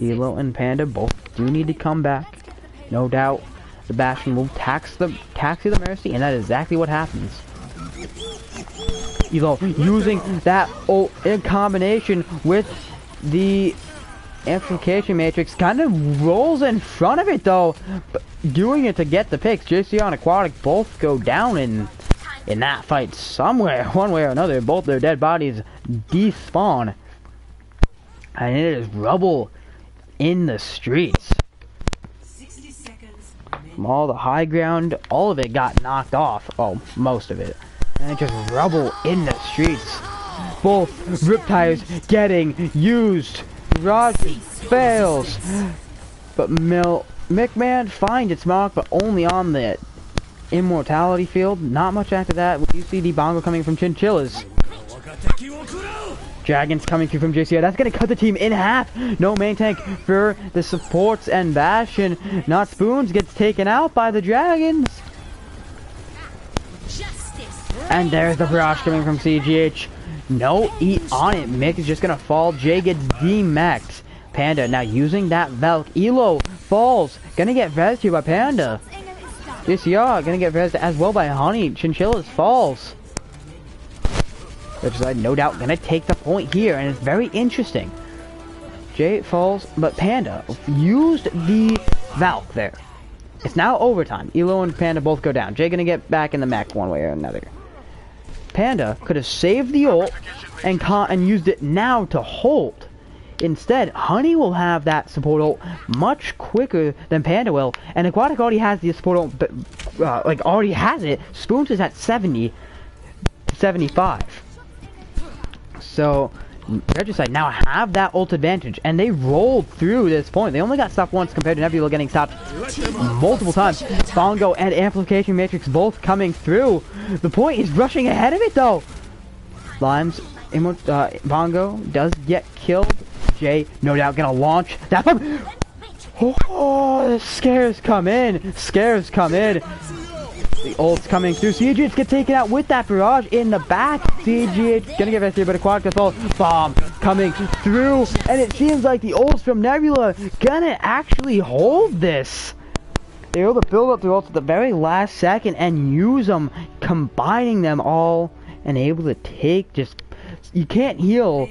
Elo and Panda both do need to come back. No doubt the Bastion will taxi the Mercy, and that is exactly what happens. Elo using that ult in combination with the amplification matrix, kind of rolls in front of it though, but doing it to get the picks. JC and Aquatic both go down in that fight somewhere, one way or another. Both their dead bodies despawn, and it is rubble in the streets. 60 seconds. From all the high ground, all of it got knocked off. Oh, most of it. And it just rubble in the streets. Both Riptires getting used. Rod fails. But McMahon finds its mark, but only on the immortality field. Not much after that. You see the bongo coming from Chinchillas. Dragons coming through from JCR. That's going to cut the team in half. No main tank for the supports and Bastion. Not Spoons gets taken out by the Dragons. And there's the Barrage coming from CGH. No eat on it. Mick is just going to fall. Jay gets D-Max. Panda now using that Valk. Elo falls. Going to get rescued by Panda. JCR going to get rescued as well by Honey. Chinchillas falls. Regicide, no doubt, gonna take the point here, and it's very interesting. Jay falls, but Panda used the Valk there. It's now overtime. Elo and Panda both go down. Jay gonna get back in the mech one way or another. Panda could have saved the ult and used it now to hold. Instead, Honey will have that support ult much quicker than Panda will, and Aquatic already has the support ult, but already has it. Spoons is at 70, 75. So, Regicide now have that ult advantage, and they rolled through this point. They only got stopped once compared to Nebula getting stopped multiple times. Bongo and Amplification Matrix both coming through. The point is rushing ahead of it, though. Limes, Bongo does get killed. Jay, no doubt, gonna launch that bomb. Oh, the scares come in. Scares come in. The ult's coming through. CGH gets taken out with that Barrage in the back. CGH gonna get rescued, but Aquatic does fall. Bomb coming through, and it seems like the ults from Nebula gonna actually hold this. They're able to build up the ults at the very last second and use them, combining them all, and able to take you can't heal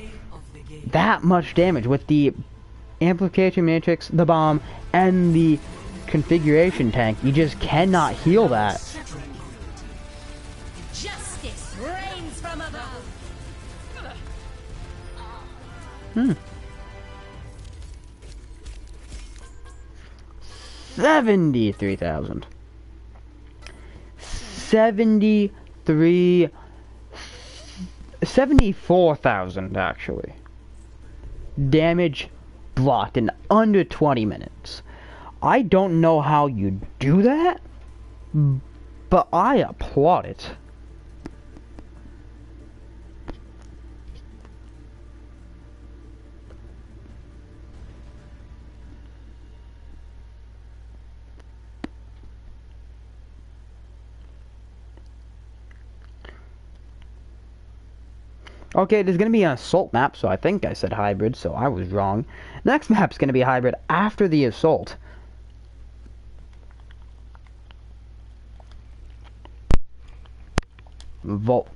that much damage with the Amplification Matrix, the bomb, and the configuration tank. You just cannot heal that. Justice reigns from above. 73,000. 74,000 actually. Damage blocked in under 20 minutes. I don't know how you do that, but I applaud it. Okay, there's gonna be an assault map, so I think I said hybrid, so I was wrong. Next map's gonna be hybrid after the assault. Volk.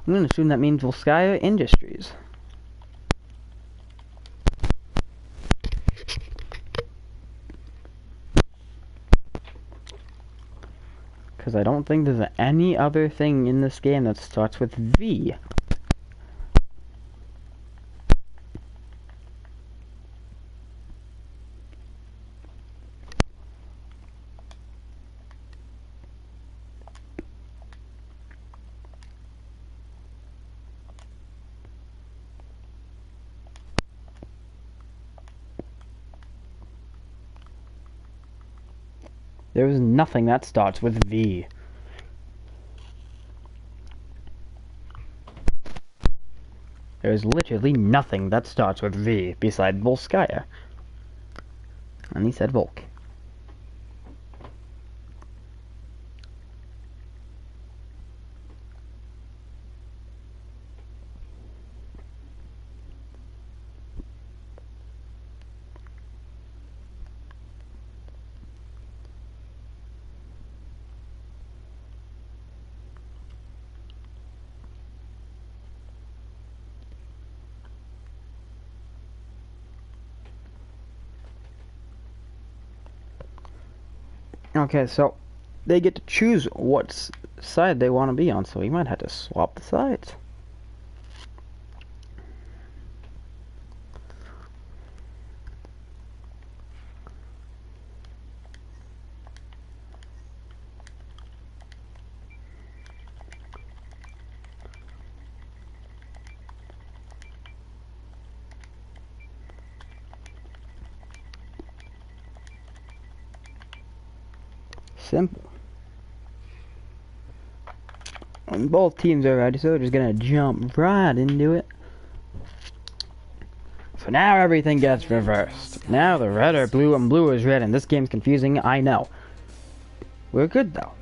I'm gonna assume that means Volskaya Industries. Because I don't think there's any other thing in this game that starts with V. There is nothing that starts with V. There's literally nothing that starts with V beside Volskaya. And he said Volk. Okay, so they get to choose what side they want to be on, so we might have to swap the sides. Simple. And both teams are ready, so we're just gonna jump right into it. So now everything gets reversed. Now the red are blue and blue is red, and this game's confusing, I know. We're good though.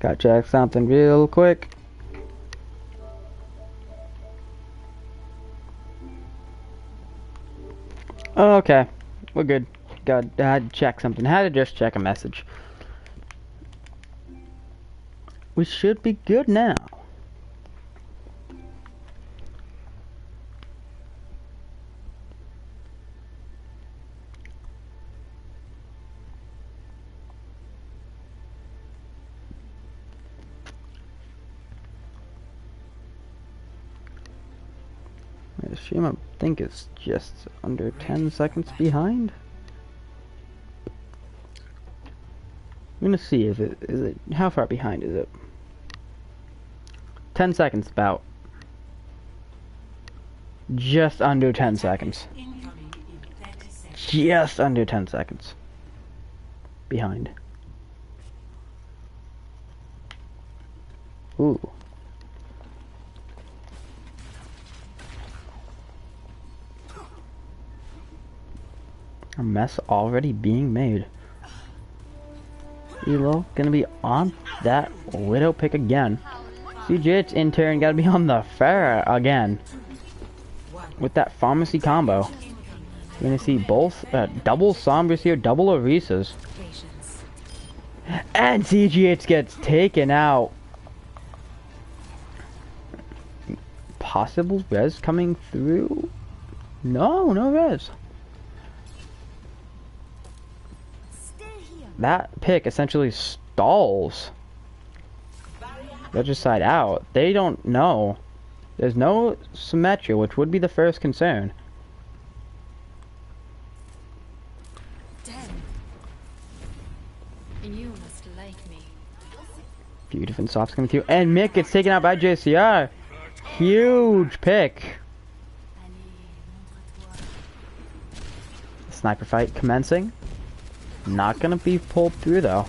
Gotta check something real quick. Okay, we're good. I had to check something. Had to just check a message. We should be good now. The stream, I think, is just under 10 seconds behind. I'm gonna see if it is it. How far behind is it? 10 seconds, about. Just under 10 seconds. Incoming in 30 seconds. Just under 10 seconds behind. Ooh. A mess already being made. Elo gonna be on that Widow pick again. CJ's in turn gotta be on the Farah again. With that pharmacy combo. We're gonna see both double Sombras here, double Orisas. And CGH gets taken out. Possible res coming through? No, no res. That pick essentially stalls Regicide out. They don't know. There's no symmetry, which would be the first concern. You must like me. Few different softs coming through. And Mick gets taken out by JCR. Huge pick. Sniper fight commencing. Not gonna be pulled through though.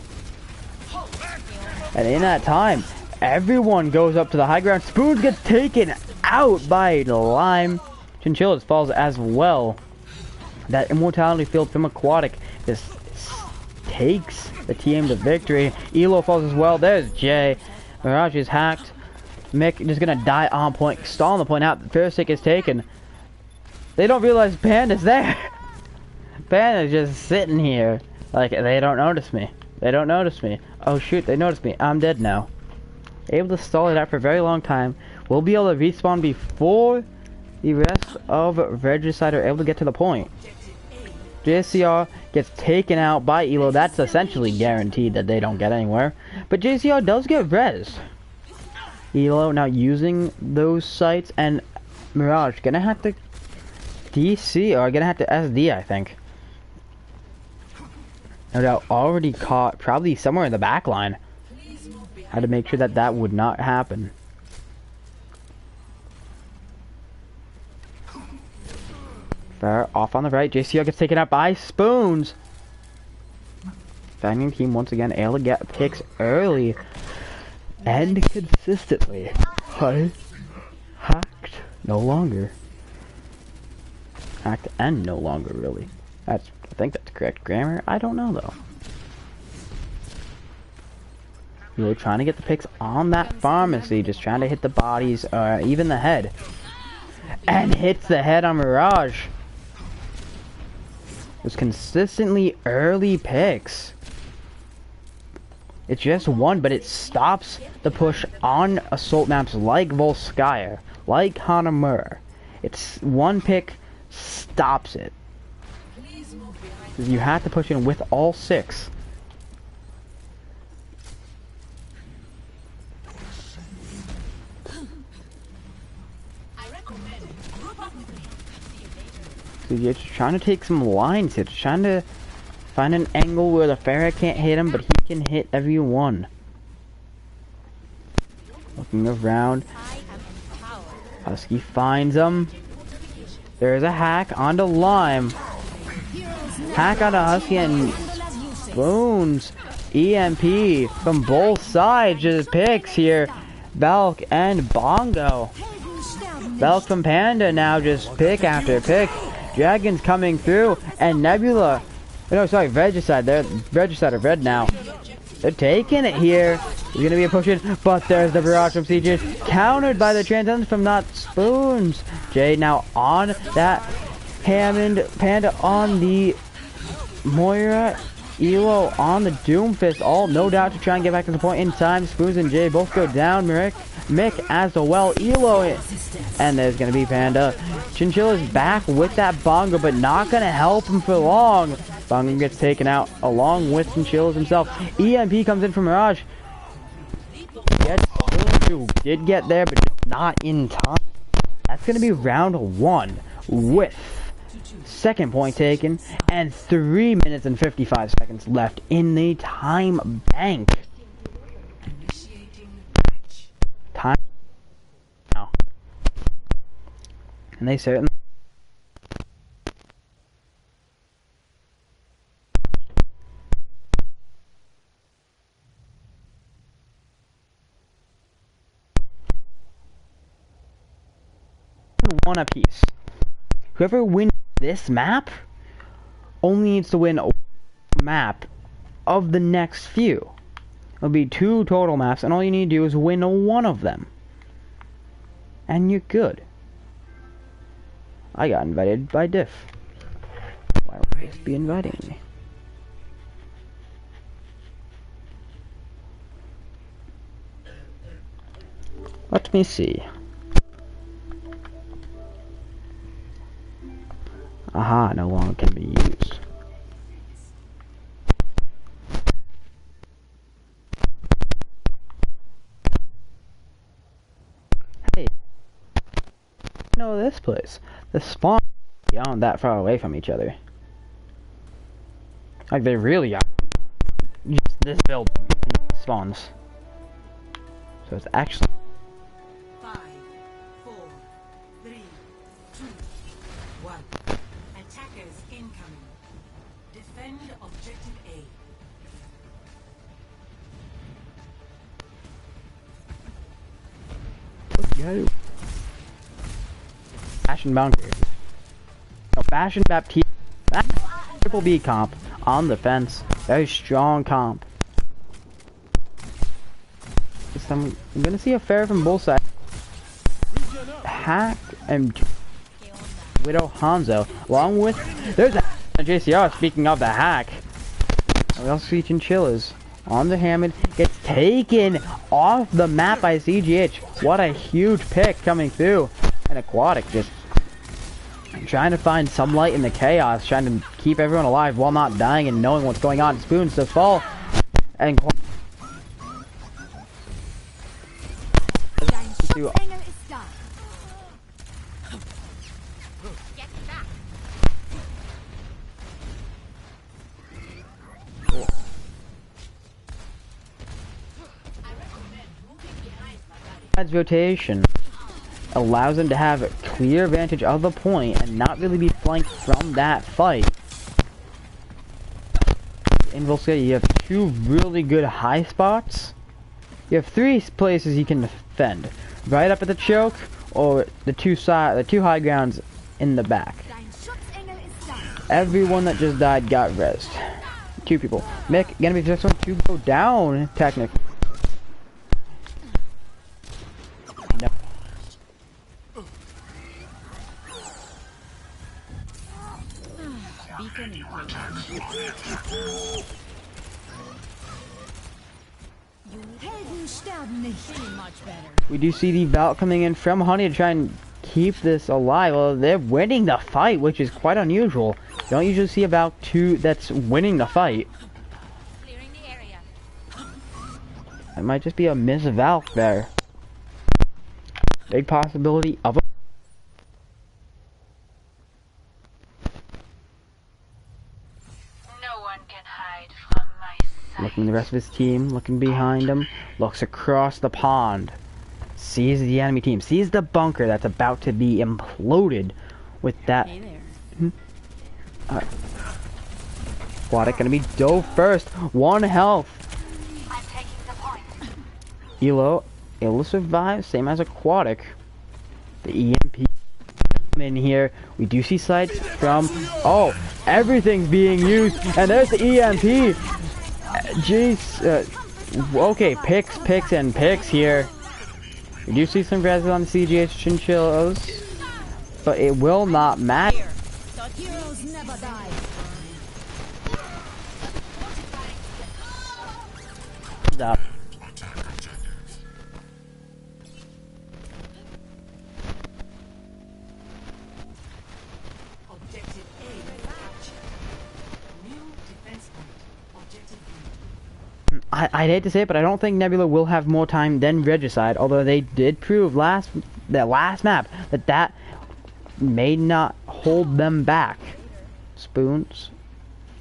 And in that time, everyone goes up to the high ground. Spoons gets taken out by Lime. Chinchillas falls as well. That immortality field from Aquatic just takes the team to victory. Elo falls as well. There's Jay. Mirage is hacked. Mick just gonna die on point, stalling the point out. The first stick is taken. They don't realize Panda's there. Panda's just sitting here. Like, they don't notice me. They don't notice me. Oh shoot, they noticed me. I'm dead now. Able to stall it out for a very long time. We'll be able to respawn before the rest of Regicide are able to get to the point. JCR gets taken out by Elo. That's essentially guaranteed that they don't get anywhere. But JCR does get res. Elo now using those sites, and Mirage gonna have to DC, or gonna have to SD, I think. No doubt already caught, probably somewhere in the back line. Had to make sure that that would not happen. Fair off on the right. JCR gets taken out by Spoons. Banging team once again able to get picks early and consistently. Hacked no longer. Hacked and no longer, really. I think that's correct grammar. I don't know though. Really trying to get the picks on that pharmacy, just trying to hit the bodies, even the head. And hits the head on Mirage. There's consistently early picks. It's just one, but it stops the push on assault maps like Volskaya, like Hanamura. It's one pick stops it. You have to push in with all 6. So you're just trying to take some lines here, just trying to find an angle where the Farah can't hit him, but he can hit everyone. Looking around. Husky finds him. There's a hack onto Lime. Hack onto Husky and Spoons. EMP from both sides. Just picks here. Valk and Bongo. Valk from Panda now just pick after pick. Dragon's coming through, and Nebula. No, sorry, Regicide. They're Regicide are red now. They're taking it here. There's gonna be a push in, but there's the barrage from CJ, countered by the transcendence from not Spoons. Jay now on that Hammond, Panda on the Moira, Elo on the Doomfist, all no doubt to try and get back to the point in time. Spoons and Jay both go down. Mick as well. Elo and there's gonna be Panda. Chinchilla's back with that Bongo, but not gonna help him for long. Bongo gets taken out along with Chinchillas himself. EMP comes in from Mirage. Gets Spoons, who did get there, but just not in time. That's gonna be round 1 with second point taken and 3 minutes and 55 seconds left in the time bank. Time now. And they certainly one apiece. Whoever wins this map only needs to win a map of the next few. It'll be 2 total maps, and all you need to do is win one of them. And you're good. I got invited by Diff. Why would Diff be inviting me? Let me see. Aha, no longer can be used. Hey, I know this place. The spawn aren't that far away from each other. Like, they really are. Just this building spawns. So it's actually 5, 4, 3, 2, 1. Attackers incoming. Defend objective A. go. Fashion bunker. No, fashion Baptiste. Triple B comp on the fence. Very strong comp. I'm gonna see a fair from both sides. Hack and Widow Hanzo, along with there's a JCR. Speaking of the hack, we also see Chinchillas on the Hammond, gets taken off the map by CGH. What a huge pick coming through, and Aquatic just trying to find some light in the chaos, trying to keep everyone alive while not dying and knowing what's going on. Spoons to fall, and to rotation allows them to have a clear advantage of the point and not really be flanked from that fight. In Volskia, you have two really good high spots. You have three places you can defend: right up at the choke, or the two high grounds in the back. Everyone that just died got rezzed. Two people. Mick gonna be the next one to go down, technically. No. We do see the Valk coming in from Honey to try and keep this alive. Well, they're winning the fight, which is quite unusual. You don't usually see a Valk 2 that's winning the fight. It might just be a miss Valk there. Big possibility of a looking the rest of his team, looking behind him, looks across the pond, sees the enemy team, sees the bunker that's about to be imploded with that. Hey there. Aquatic gonna be dove first, 1 health. I'm taking the point. Elo, able to survive, same as Aquatic. The EMP in here. We do see sights from, oh, everything's being used, and there's the EMP. Jeez, okay, picks and picks here. We do see some res on the CGH Chinchillas, but it will not matter. The heroes never die. Objective A captured. New defense point. Objective B. I'd hate to say it, but I don't think Nebula will have more time than Regicide, although they did prove that last map that may not hold them back. Spoons,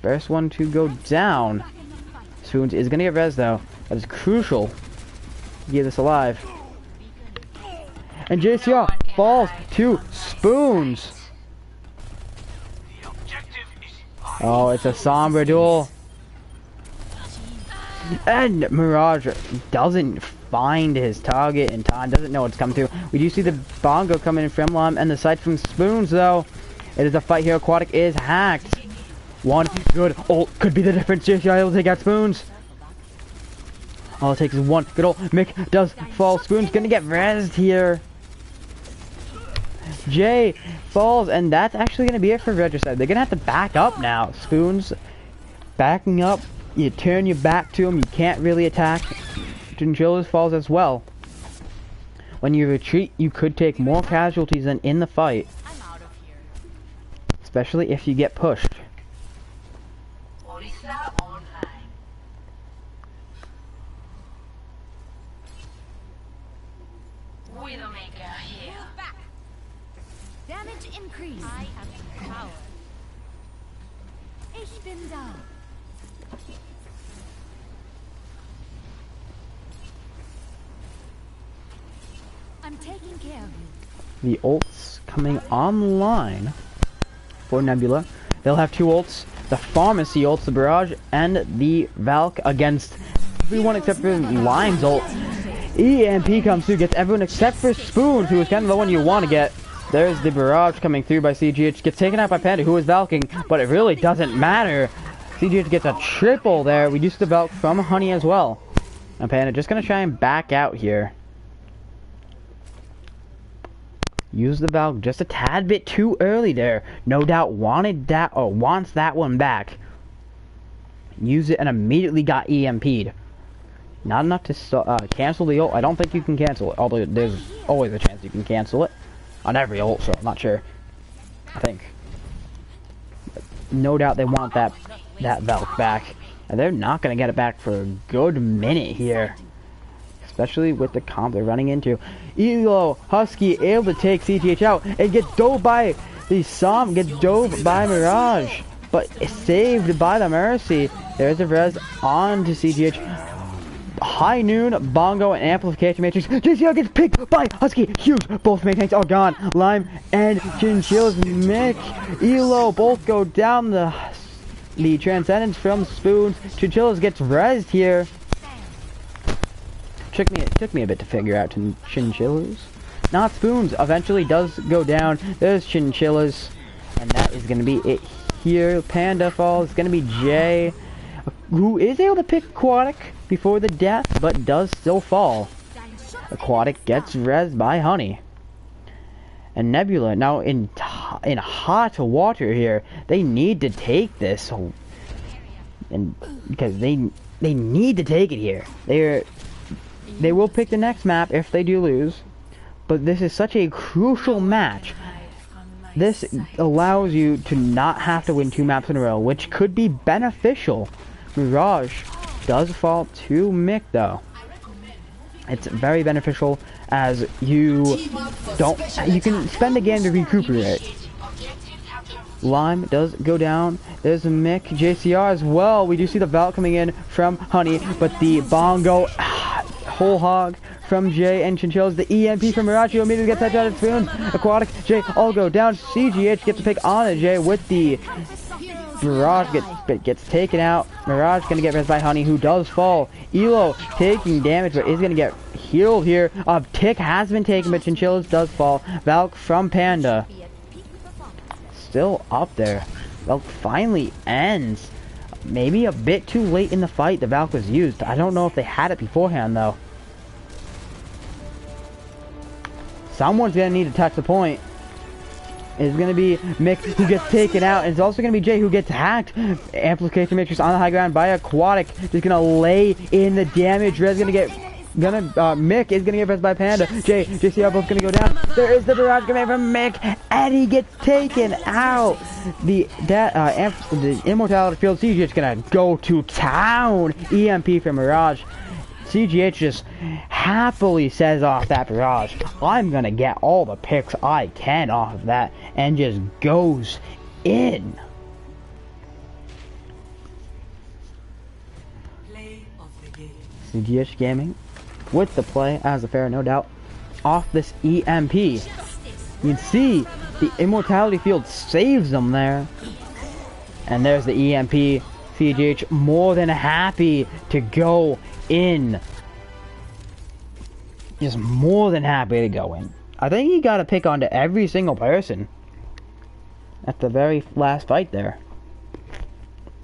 first one to go down. Spoons is gonna get res though. That is crucial to get this alive. And JCR falls to Spoons. Oh, it's a somber duel. And Mirage doesn't find his target in time, doesn't know what's coming through. We do see the bongo coming in from Lum and the sight from Spoons though. It is a fight here. Aquatic is hacked. One good ult could be the difference. JCI will take out Spoons. All it takes is one good ult. Mick does fall. Spoons gonna get rezzed here. Jay falls, and that's actually gonna be it for Regicide. They're gonna have to back up now. Spoons backing up. You turn your back to him, you can't really attack. Chinchillas falls as well. When you retreat, you could take more casualties than in the fight. I'm out of here. Especially if you get pushed. Widowmaker here. Back. Damage increase. I have power. Ich bin da. I'm taking care of you. The ults coming online for Nebula. They'll have two ults. The Pharmacy ults, the Barrage, and the Valk against everyone except for Lime's ult. EMP comes through, gets everyone except for Spoons, who is kind of the one you want to get. There's the Barrage coming through by CGH. Gets taken out by Panda, who is Valking, but it really doesn't matter. CGH gets a triple there. We used the Valk from Honey as well. And Panda just gonna try and back out here. Use the Valk just a tad bit too early there. No doubt wanted that or wants that one back. Use it and immediately got EMP'd. Not enough to cancel the ult. I don't think you can cancel it, although there's always a chance you can cancel it on every ult, so I'm not sure. I think. But no doubt they want that Valk back. And they're not going to get it back for a good minute here. Especially with the comp they're running into. Elo, Husky able to take CGH out and get dove by the Som, gets dove by Mirage. But saved by the Mercy. There's a res on to CGH. High Noon, Bongo, and Amplification Matrix. JCR gets picked by Husky. Huge. Both main tanks are gone. Lime and Chinchilla's Mick. Elo both go down the Transcendence from Spoons. Chinchillas gets rezzed here. It took me a bit to figure out Chinchillas. Not Spoons. Eventually does go down. There's Chinchillas. And that is going to be it here. Panda falls. It's going to be Jay, who is able to pick Aquatic before the death, but does still fall. Aquatic gets rezzed by Honey. And Nebula now in hot water here. They need to take this, and because they need to take it here. They will pick the next map if they do lose, but this is such a crucial match. This allows you to not have to win 2 maps in a row, which could be beneficial. Mirage does fall to Mick though. It's very beneficial as you can spend a game to recuperate. Lime does go down. There's a Mick, JCR as well. We do see the Valk coming in from Honey, but the Bongo whole hog from Jay and Chinchillas. The EMP from Mirage immediately gets that out of Spoons. Aquatic, Jay all go down. CGH gets to pick on a Jay with the Mirage gets taken out. Mirage gonna get rezzed by Honey, who does fall. Elo taking damage, but is gonna get healed here. Tick has been taken, but Chinchillas does fall. Valk from Panda still up there. Valk finally ends. Maybe a bit too late in the fight. The Valk was used. I don't know if they had it beforehand though. Someone's gonna need to touch the point. It's gonna be Mick who gets taken out, and it's also gonna be Jay who gets hacked. Amplification Matrix on the high ground by Aquatic, just gonna lay in the damage. Mick is gonna get rezzed by Panda. JCR both gonna go down. There is the barrage command from Mick, and he gets taken out. The immortality field. CGH gonna go to town. EMP from Mirage. CGH just happily says off that barrage, I'm gonna get all the picks I can off of that, and just goes in. Play of the game. CGH Gaming with the play as a fair, no doubt, off this EMP. You can see the immortality field saves them there. And there's the EMP. CGH more than happy to go in. Just more than happy to go in. I think he got to pick onto every single person at the very last fight there.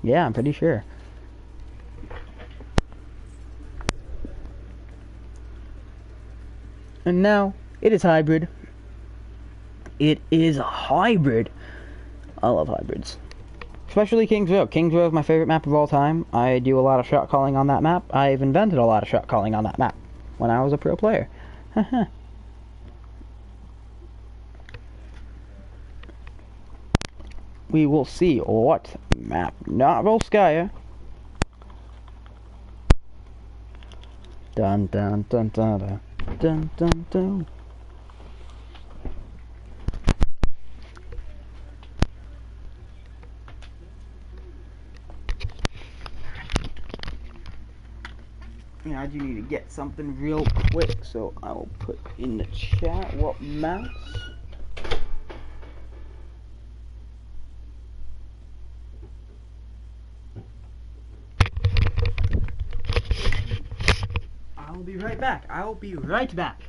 Yeah, I'm pretty sure. And now it is hybrid. It is hybrid. I love hybrids. Especially King's Row. King's Row is my favorite map of all time. I do a lot of shot calling on that map. I've invented a lot of shot calling on that map when I was a pro player. We will see what map. Not Volskaya. Dun dun dun dun dun dun dun dun. Yeah, I do need to get something real quick, so I will put in the chat what maps. I will be right back. I will be right back.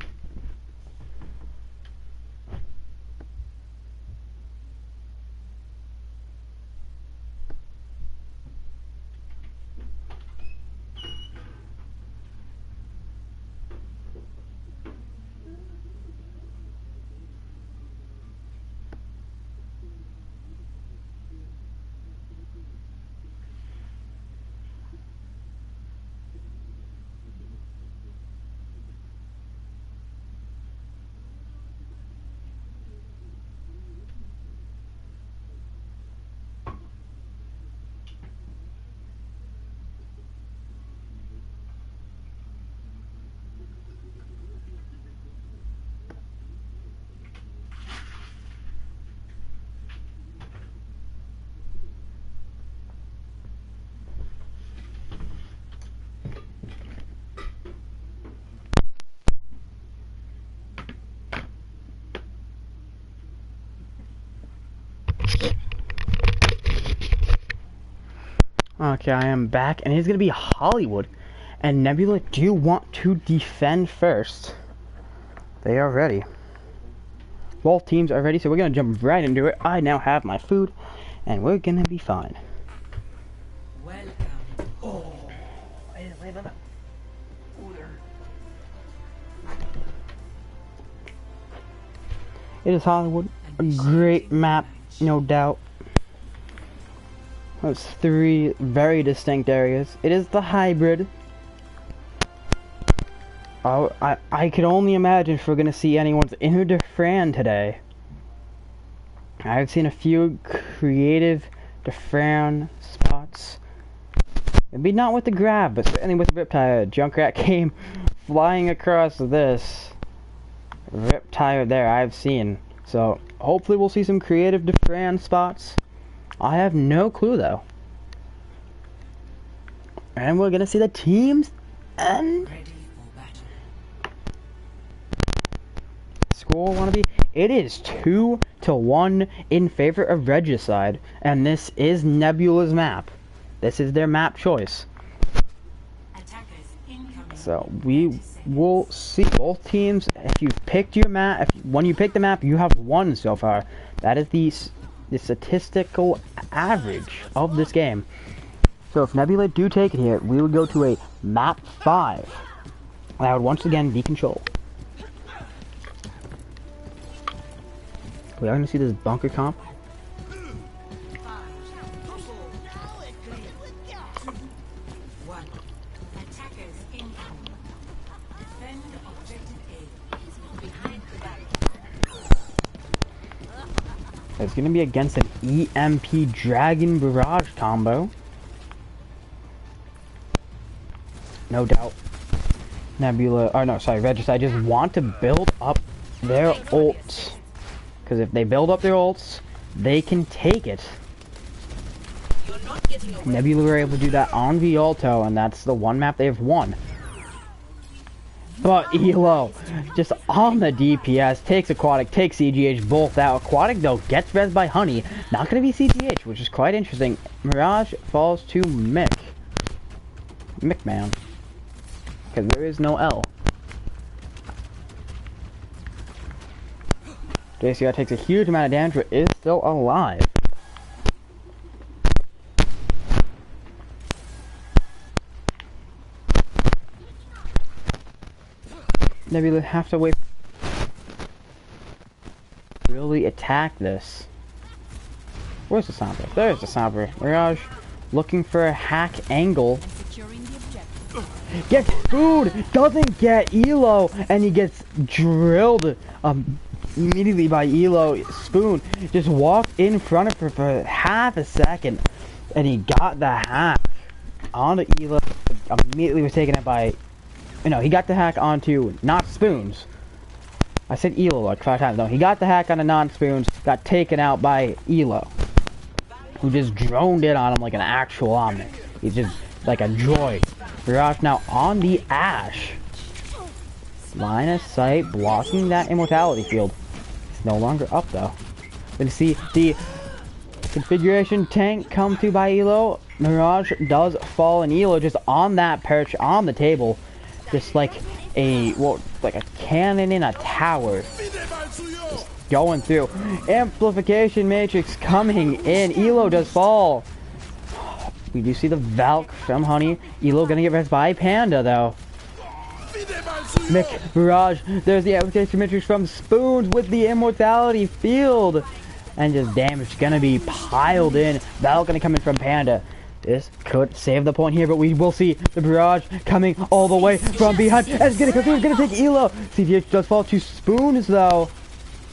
Okay, I am back, and it's gonna be Hollywood. And Nebula, do you want to defend first? They are ready. Both teams are ready, so we're gonna jump right into it. I now have my food, and we're gonna be fine. Welcome. Oh. It is Hollywood, a great map, no doubt. That's 3 very distinct areas. It is the hybrid. Oh, I could only imagine if we're gonna see anyone's inner Defran today. I've seen a few creative Defran spots. Maybe not with the grab, but certainly with Riptide. Junkrat came flying across this. Riptide there, I've seen. So, hopefully we'll see some creative Defran spots. I have no clue, though. And we're gonna see the teams and... Score wanna be? It is 2-1 in favor of Regicide, and this is Nebula's map. This is their map choice. So we will see both teams. If you picked your map, when you pick the map, you have won so far. That is the statistical average of this game. So if Nebula do take it here, we would go to a map 5. That would once again be control. We are going to see this bunker comp. It's going to be against an EMP Dragon Barrage combo. No doubt. Nebula, or no, sorry, Regicide just want to build up their ults. Because if they build up their ults, they can take it. Nebula were able to do that on Vialto, and that's the one map they have won. But Elo, just on the DPS, takes Aquatic, takes CGH, both out. Aquatic, though, gets rezzed by Honey. Not going to be CGH, which is quite interesting. Mirage falls to Mick. Mickman. Because there is no L. JCR takes a huge amount of damage, but is still alive. Nebula have to wait. Really attack this. Where's the Sombra? There's the Sombra. Mirage looking for a hack angle. Gets food! Doesn't get Elo! And he gets drilled immediately by Elo. Spoon just walked in front of her for half a second. And he got the hack onto Elo. Immediately was taken out by... No, he got the hack onto not Spoons. I said Elo like 5 times. No, he got the hack onto non-Spoons, got taken out by Elo, who just droned in on him like an actual Omnic. He's just like a droid. Mirage now on the Ash. Line of sight blocking that immortality field. It's no longer up though. Then see the configuration tank come to by Elo. Mirage does fall, and Elo just on that perch on the table. Just like a, well, like a cannon in a tower. Just going through. Amplification Matrix coming in. Elo does fall. We do see the Valk from Honey. Elo gonna get rezzed by Panda though. Mick, Mirage, there's the Amplification Matrix from Spoons with the Immortality Field. And just damage gonna be piled in. Valk gonna come in from Panda. This could save the point here, but we will see the barrage coming all the way from behind. And it's gonna come through, it's gonna take Elo. CGH does fall to Spoons though.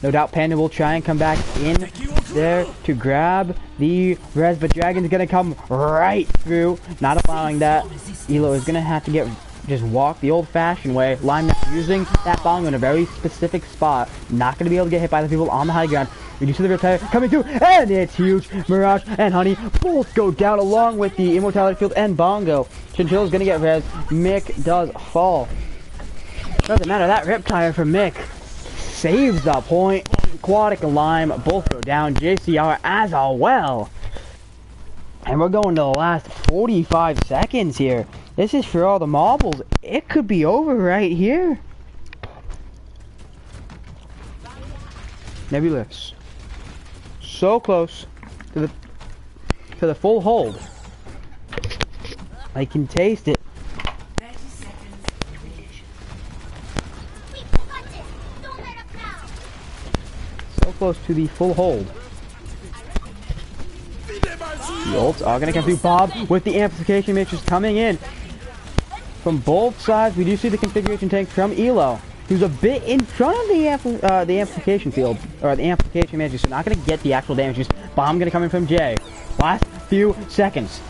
No doubt Panda will try and come back in there to grab the res, but Dragon's gonna come right through, not allowing that. Elo is gonna have to just walk the old-fashioned way, line up using that bongo in a very specific spot. Not gonna be able to get hit by the people on the high ground. You see the retire coming through, and it's huge. Mirage and Honey both go down along with the Immortality Field and Bongo. Chinchilla's gonna get res. Mick does fall. Doesn't matter, that Riptire from Mick saves the point. Aquatic and Lime both go down. JCR as well. And we're going to the last 45 seconds here. This is for all the marbles. It could be over right here. Nebula, so close to the full hold. I can taste it. 30 seconds remaining. So close to the full hold. The ults are going to come through. Bob with the amplification matrix coming in. From both sides, we do see the configuration tank from Elo, who's a bit in front of the amplification field, or the amplification matrix, so not going to get the actual damages. Bomb going to come in from Jay. Last few seconds.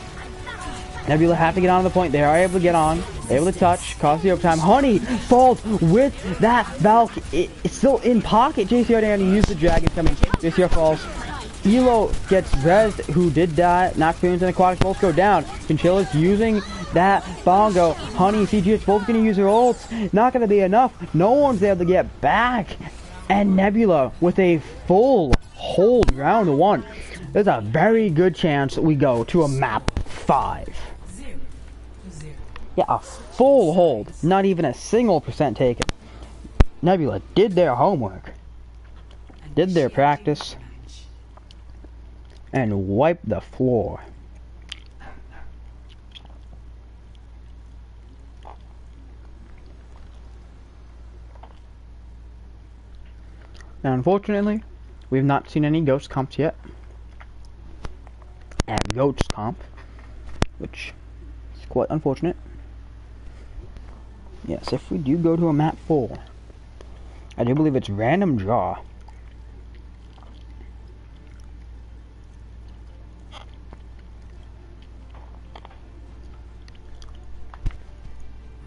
Nebula have to get on the point. They are able to get on, able to touch, cause the overtime. Honey falls with that Valk. It's still in pocket. JCR down to use the dragon coming. JCR falls. Elo gets rezzed, who did die. Not Feelings and Aquatic both go down. Chinchilla's using that bongo. Honey, CGH both going to use their ults. Not going to be enough. No one's able to get back. And Nebula with a full hold round one. There's a very good chance we go to a map 5. 0-0. Yeah, a full hold. Not even a single percent taken. Nebula did their homework. Did their practice. And wiped the floor. Now, unfortunately, we have not seen any ghost comps yet. At ghost comp, which is quite unfortunate. Yes, if we do go to a map 4, I do believe it's random draw.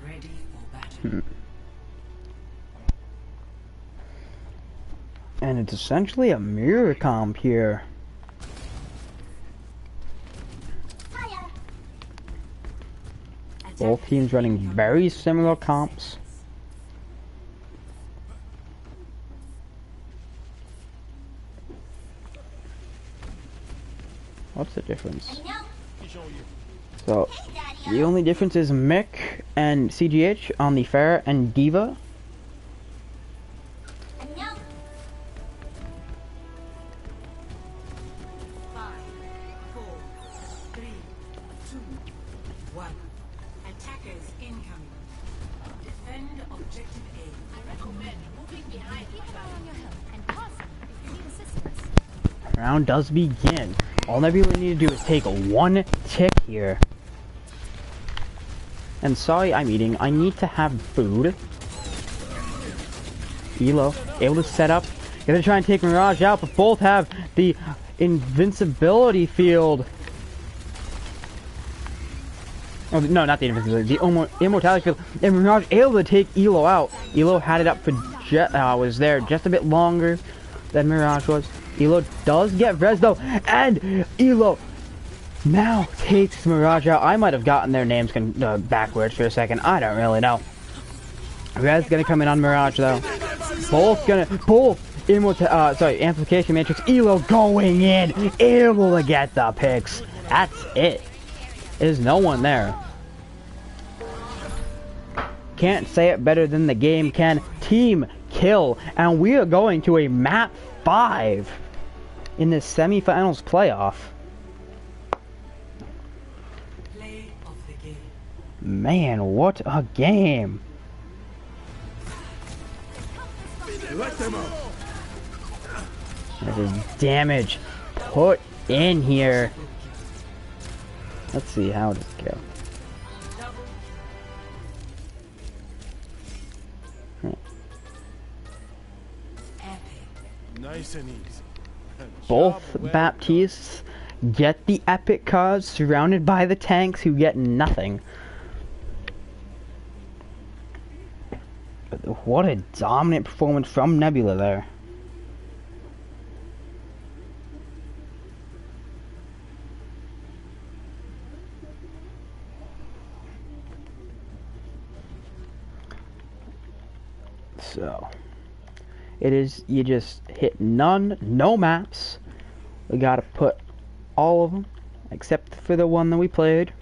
Ready for battle. And it's essentially a mirror comp here. Both teams running very similar comps. What's the difference? So, the only difference is Mick and CGH on the Pharah and Diva. Round does begin. All Nebula need to do is take one tick here. And sorry I'm eating. I need to have food. Elo able to set up. Gonna try and take Mirage out, but both have the invincibility field. Oh, no, not the invincibility. The immortality field. And Mirage able to take Elo out. Elo had it up for was there just a bit longer than Mirage was. Elo does get res though, and Elo now takes Mirage out. I might have gotten their names backwards for a second. I don't really know. Res gonna come in on Mirage though. Amplification Matrix. Elo going in, able to get the picks. That's it. There's no one there. Can't say it better than the game can. Team kill, and we are going to a map 5 in the semifinals playoff. Play of the game. Man, what a game! Let them up. This is damage put in here. Let's see how does it go. Nice and easy. Both Job well Baptistes get the epic cards, surrounded by the tanks who get nothing. But what a dominant performance from Nebula there. So it is, you just hit no maps. We gotta put all of them except for the one that we played.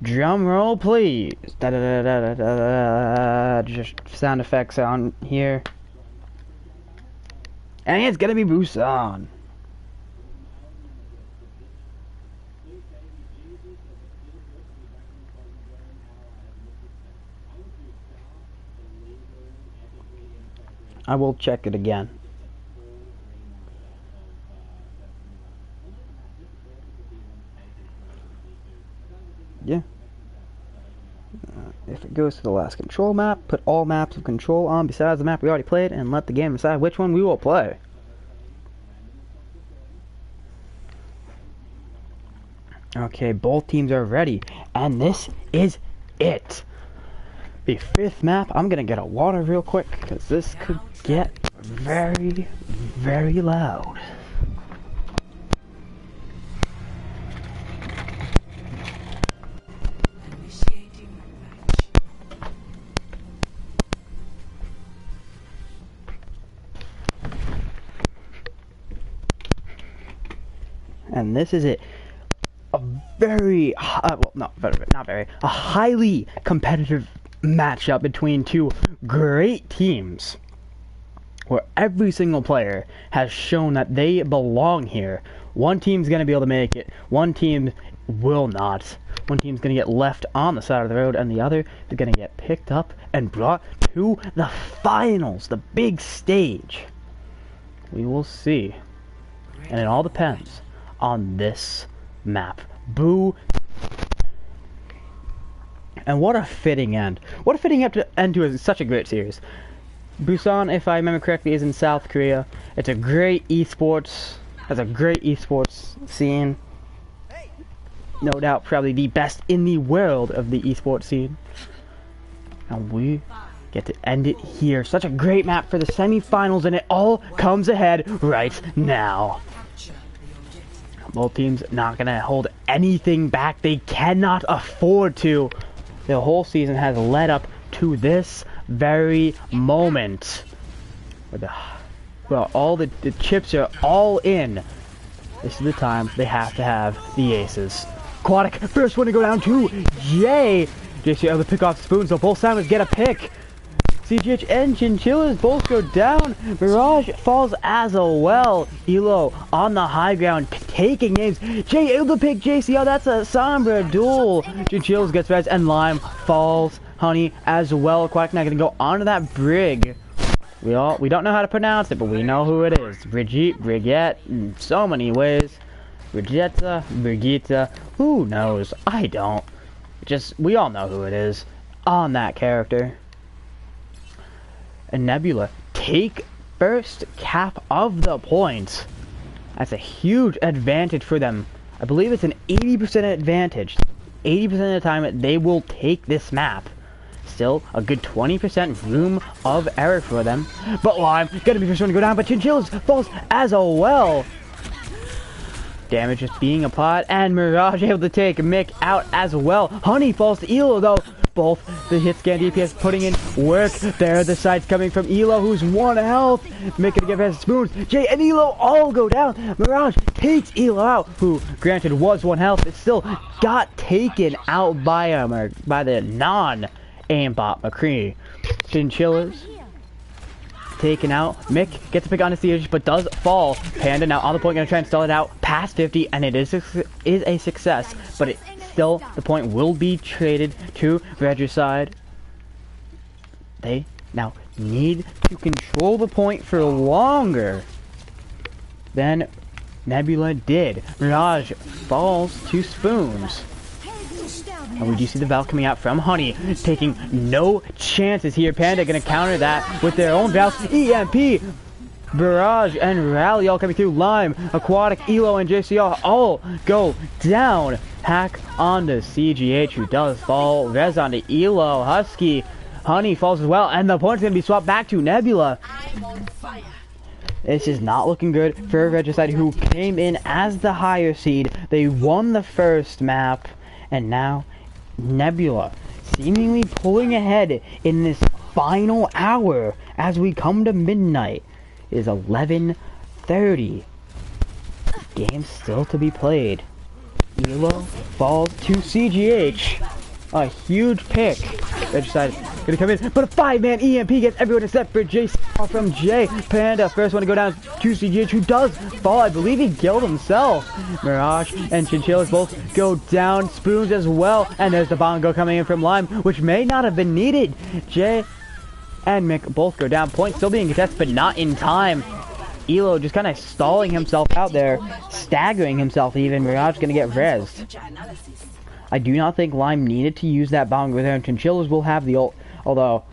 Drum roll, please. Da da da da da da. Just sound effects on here. And it's gonna be Busan. I will check it again. Yeah. If it goes to the last control map, put all maps of control on besides the map we already played and let the game decide which one we will play. Okay, both teams are ready, and this is it. The fifth map, I'm gonna get a water real quick, because this could get very, very loud. Initiating match. And this is it. A very, well, not very, a highly competitive matchup between two great teams, where every single player has shown that they belong here. One team's going to be able to make it, one team will not. One team's going to get left on the side of the road, and the other is going to get picked up and brought to the finals, the big stage. We will see. And it all depends on this map. Boo. And what a fitting end. What a fitting end to such a great series. Busan, if I remember correctly, is in South Korea. It's a great esports, has a great esports scene. No doubt probably the best in the world of the esports scene. And we get to end it here. Such a great map for the semifinals, and it all comes ahead right now. Both teams not going to hold anything back. They cannot afford to. The whole season has led up to this very moment. Well, all the chips are all in. This is the time they have to have the aces. Aquatic, first one to go down to Jay. JC able to pick off Spoon, so both sides get a pick. CGH and Chinchillas both go down. Mirage falls as well. Elo on the high ground, taking names. Jay able to pick JC. Oh, that's a Sombra duel. Chinchillas gets res, and Lime falls. Honey as well. Quack not gonna go onto that brig. We don't know how to pronounce it, but we know who it is. Brigitte, Brigitte, in so many ways. Brigitta, Brigitta, who knows? I don't. We all know who it is on that character. And Nebula take first cap of the points. That's a huge advantage for them. I believe it's an 80% advantage. 80% of the time they will take this map. Still a good 20% room of error for them. But Lime gonna be first one to go down, but Chinchillas falls as well. Damage is being applied, and Mirage able to take Mick out as well. Honey falls to Elo though. Both the hit scan DPS putting in work. There the sides coming from Elo, who's 1 health. Mick gonna give us Spoons. Jay and Elo all go down. Mirage takes Elo out, who granted was 1 health, but still got taken out by the non-aimbot McCree. Chinchillas taken out. Mick gets a pick on the siege, but does fall. Panda now on the point, gonna try and stall it out past 50, and it is a success, but still the point will be traded to Regicide. They now need to control the point for longer than Nebula did. Mirage falls to Spoons. And we do see the Valve coming out from Honey, taking no chances here. Panda gonna counter that with their own Valve. EMP! Barrage and Rally all coming through. Lime, Aquatic, Elo, and JCR all go down. Hack onto CGH, who does fall. Res onto Elo. Husky. Honey falls as well. And the point's gonna be swapped back to Nebula. This is not looking good for Regicide, who came in as the higher seed. They won the first map. And now Nebula seemingly pulling ahead in this final hour as we come to midnight. It is 11:30. Game still to be played. Elo falls to CGH. A huge pick. Regicide gonna come in, but a 5-man EMP gets everyone except for Jason from J. Panda, first one to go down to CGH, who does fall. I believe he killed himself. Mirage and Chinchillas both go down. Spoons as well. And there's the bongo coming in from Lime, which may not have been needed. J and Mick both go down. Point still being contested, but not in time. Elo just kind of stalling himself out there, staggering himself even. Mirage gonna get rezzed. I do not think Lime needed to use that bongo there, and Chinchillas will have the ult, although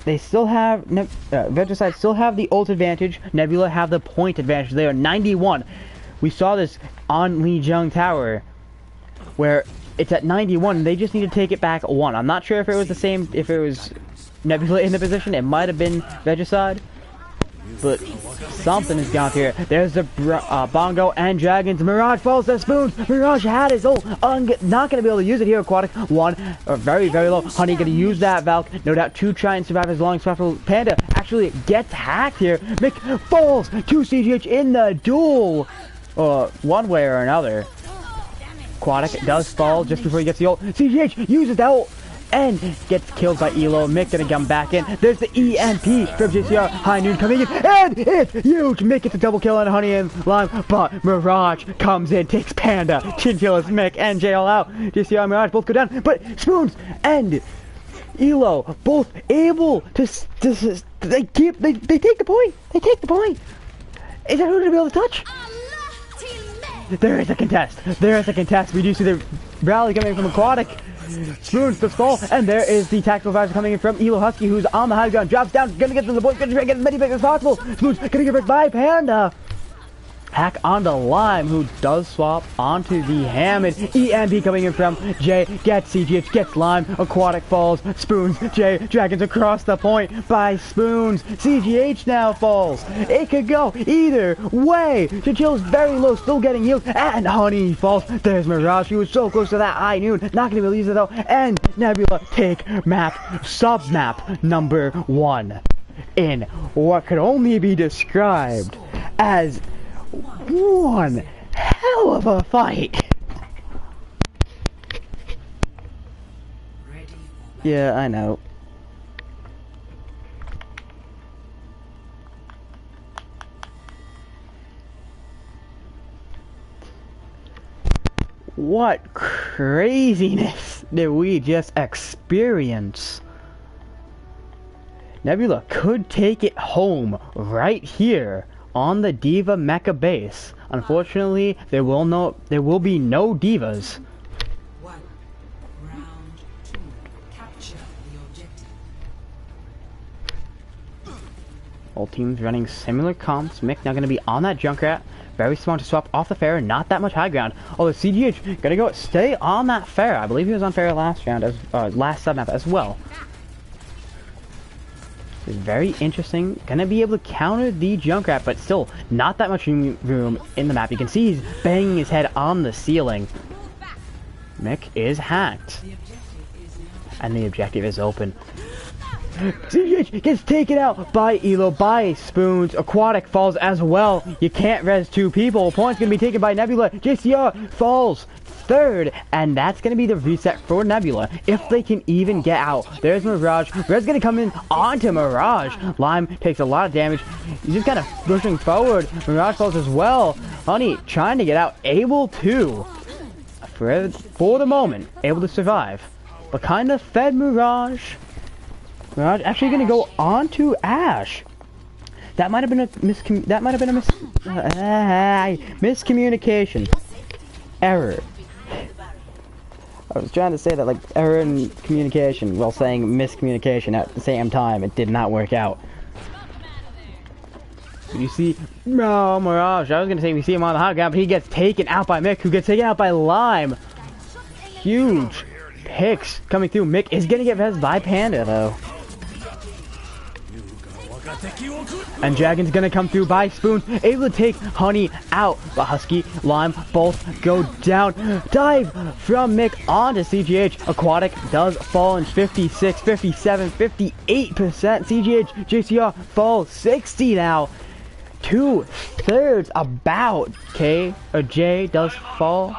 they still have, Regicide still have the ult advantage. Nebula have the point advantage. They are 91. We saw this on Lijiang Tower, where it's at 91. They just need to take it back 1. I'm not sure if it was the same, if it was Nebula in the position. It might have been Regicide. But something has gone here. There's the bongo and dragons. Mirage falls to Spoons. Mirage had his ult. Not going to be able to use it here. Aquatic 1. Very, very low. Honey going to use that Valk. No doubt to try and survive as long as possible. Panda actually gets hacked here. Mick falls to CGH in the duel. One way or another. Aquatic does fall just before he gets the ult. CGH uses that ult and gets killed by Elo. Mick gonna come back in. There's the EMP from JCR. High Noon coming in, and it's huge. Mick gets a double kill on Honey and Lime, but Mirage comes in, takes Panda, Chinchillas, Mick, and Jay all out. JCR and Mirage both go down, but Spoons and Elo both able to they take the point. They take the point. Is that who to be able to touch? There is a contest. There is a contest. We do see the rally coming from Aquatic. Spoons does fall, and there is the tactical advisor coming in from Elo Husky, who's on the high ground, drops down, gonna get to the point, gonna try to get as many picks as possible. Spoons gonna get ripped by Panda. Hack onto Lime, who does swap onto the Hammond. EMP coming in from Jay, gets CGH, gets Lime, Aquatic falls, Spoons, Jay, Dragons across the point by Spoons. CGH now falls. It could go either way. Chinchill's very low, still getting healed, and Honey falls. There's Mirage, who was so close to that High Noon, not gonna be able to use it though, and Nebula take sub-map number 1 in what could only be described as one hell of a fight. Yeah, I know. What craziness did we just experience? Nebula could take it home right here on the Diva Mecha base. Unfortunately, there will be no divas. 1. Round 2. Capture the objective. All teams running similar comps. Mick now going to be on that Junkrat. Very smart to swap off the Pharah, not that much high ground. Oh, the CGH gonna go stay on that Pharah. I believe he was on Pharah last round, as last sub-map as well. Very interesting. Gonna be able to counter the Junkrat, but still not that much room in the map. You can see he's banging his head on the ceiling. Mick is hacked. And the objective is open. CGH gets taken out by Elo, by Spoons. Aquatic falls as well. You can't res 2 people. Points gonna be taken by Nebula. JCR falls 3rd, and that's gonna be the reset for Nebula if they can even get out. There's Mirage. Red's gonna come in onto Mirage. Lime takes a lot of damage. He's just kind of pushing forward. Mirage falls as well. Honey trying to get out, able to, for the moment, able to survive, but kind of fed Mirage. Mirage actually gonna go on to Ash. That might have been a miscommunication. Error. I was trying to say that, like, error in communication while saying miscommunication at the same time. It did not work out. You see, no, Mirage. I was gonna say we see him on the high ground, but he gets taken out by Mick, who gets taken out by Lime. Huge picks coming through. Mick is gonna get rezzed by Panda though. And Dragon's gonna come through by Spoons, able to take Honey out. But Husky, Lime, both go down. Dive from Mick onto CGH. Aquatic does fall in 56, 57, 58%. CGH, JCR fall 60 now. 2/3 about. J does fall.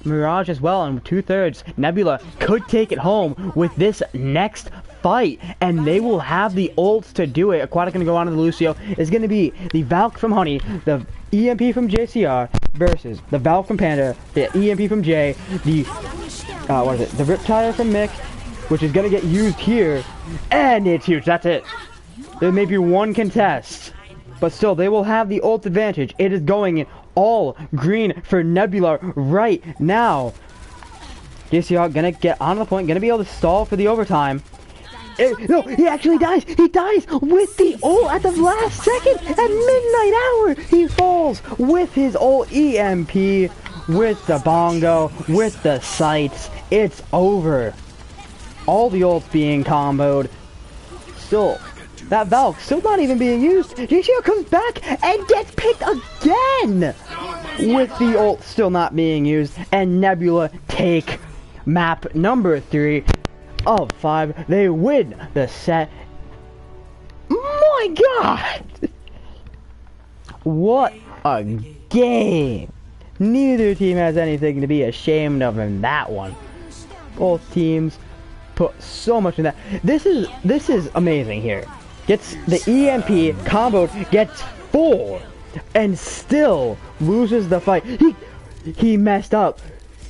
Mirage as well, and 2/3. Nebula could take it home with this next fight, and they will have the ults to do it. Aquatic gonna go on to the Lucio. Is gonna be the Valk from Honey, the EMP from JCR versus the Valk from Panda, the EMP from Jay, the what is it? The Riptire from Mick, which is gonna get used here, and it's huge. That's it. There may be one contest, but still they will have the ult advantage. It is going all green for Nebula right now. JCR gonna get on the point, gonna be able to stall for the overtime. No, he actually dies. He dies with the ult at the last second at midnight hour. He falls with his ult EMP, with the bongo, with the sights. It's over. All the ults being comboed. Still, that Valk still not even being used. JCR comes back and gets picked again with the ult still not being used. And Nebula take map number 3 of 5. They win the set. My God! What a game! Neither team has anything to be ashamed of in that one. Both teams put so much in that. This is amazing here. Gets the EMP comboed, gets 4, and still loses the fight. He messed up.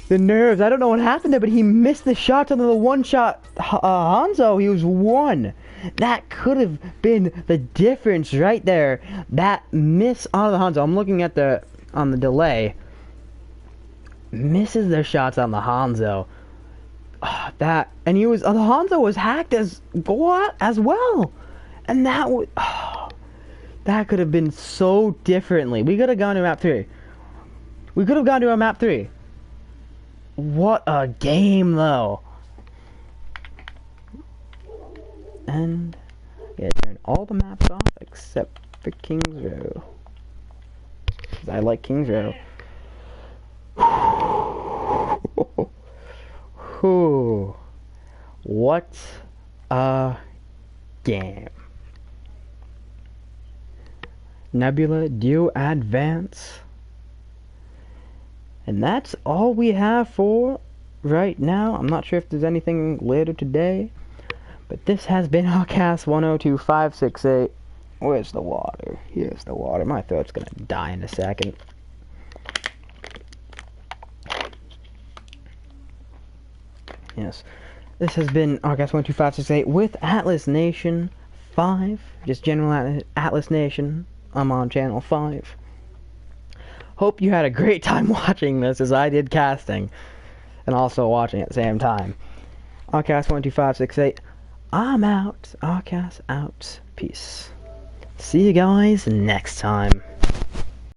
The nerves, I don't know what happened there, but he missed the shots on the one-shot Hanzo. He was 1. That could have been the difference right there. That miss on the Hanzo. I'm looking at on the delay. Misses the shots on the Hanzo. And he was the Hanzo was hacked as well, and that would that could have been so differently. We could have gone to map 3. We could have gone to a map 3. What a game, though. And yeah, turn all the maps off except for King's Row, 'cause I like King's Row. Whew. What a game. Nebula do advance. And that's all we have for right now. I'm not sure if there's anything later today. But this has been Hawkcast 102568. Where's the water? Here's the water. My throat's gonna die in a second. Yes. This has been Hawkcast 12568 with Atlas Nation 5. Just general Atlas Nation. I'm on channel 5. Hope you had a great time watching this as I did casting. And also watching at the same time. Hawkcast 12568. I'm out. Hawkcast out. Peace. See you guys next time.